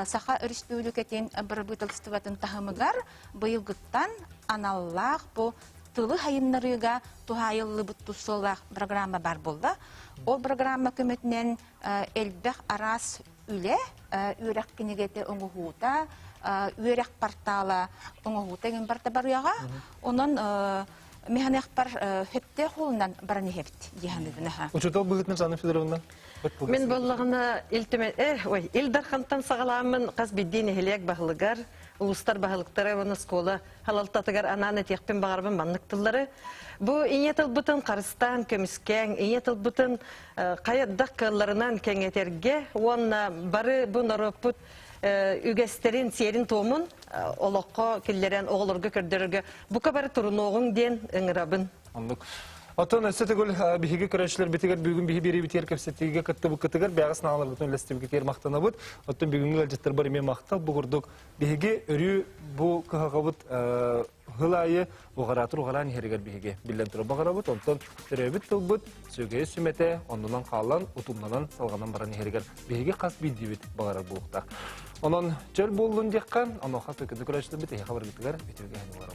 саха республикатын бір бытылстыватын тахымыгар быйылгыттан аналлах бу тылы хайыннарыга тухайыллы буттусолах программа бар болда. Ол программа көмөтүнөн элбек арас үле үрек кинегете оңугута, үрек портала оңугута ген барта барыяга. Онон механиктар хетте холунан бараны хепт диханыгына. Учутал быгытны Жанна Федоровна. Мен боллагына Илдархантан сагаламын каз биддин эхлек багылыгар, улустар багылыктары вона школа халалтатыгар ананы текпен багарбын манныктылары. Бу иетел бутын Карыстан көмүскәң, иетел бутын каяддак кылларынан кеңетерге, онна бары бу наропут үгестерин серин томун олокко киллерен оголорго көрдөргө бу кабары туруногун ден ыңырабын. Анлык. Отон эсетегөл биһиге көрәчләр битегәр бүгүн биһи бери битер кепсетиге кытты бу кытыгар бягыс наалар бүтүн лестебге кер мактанабыт. Отон бүгүнгө жеттер бар эме мактал бу гурдук биһиге өрү бу кагабыт хылайы угаратыр угаран хергер биһиге билен тура багарабыт. Отон төрөбүт тылбыт сөгө сүмете ондунан калган утумнан салганан баран хергер биһиге кас бидибит багарар булукта. Онон жер болдун деккан, аноха төкөдө көрәчләр битеге хабар битегәр битергә хәнәләр.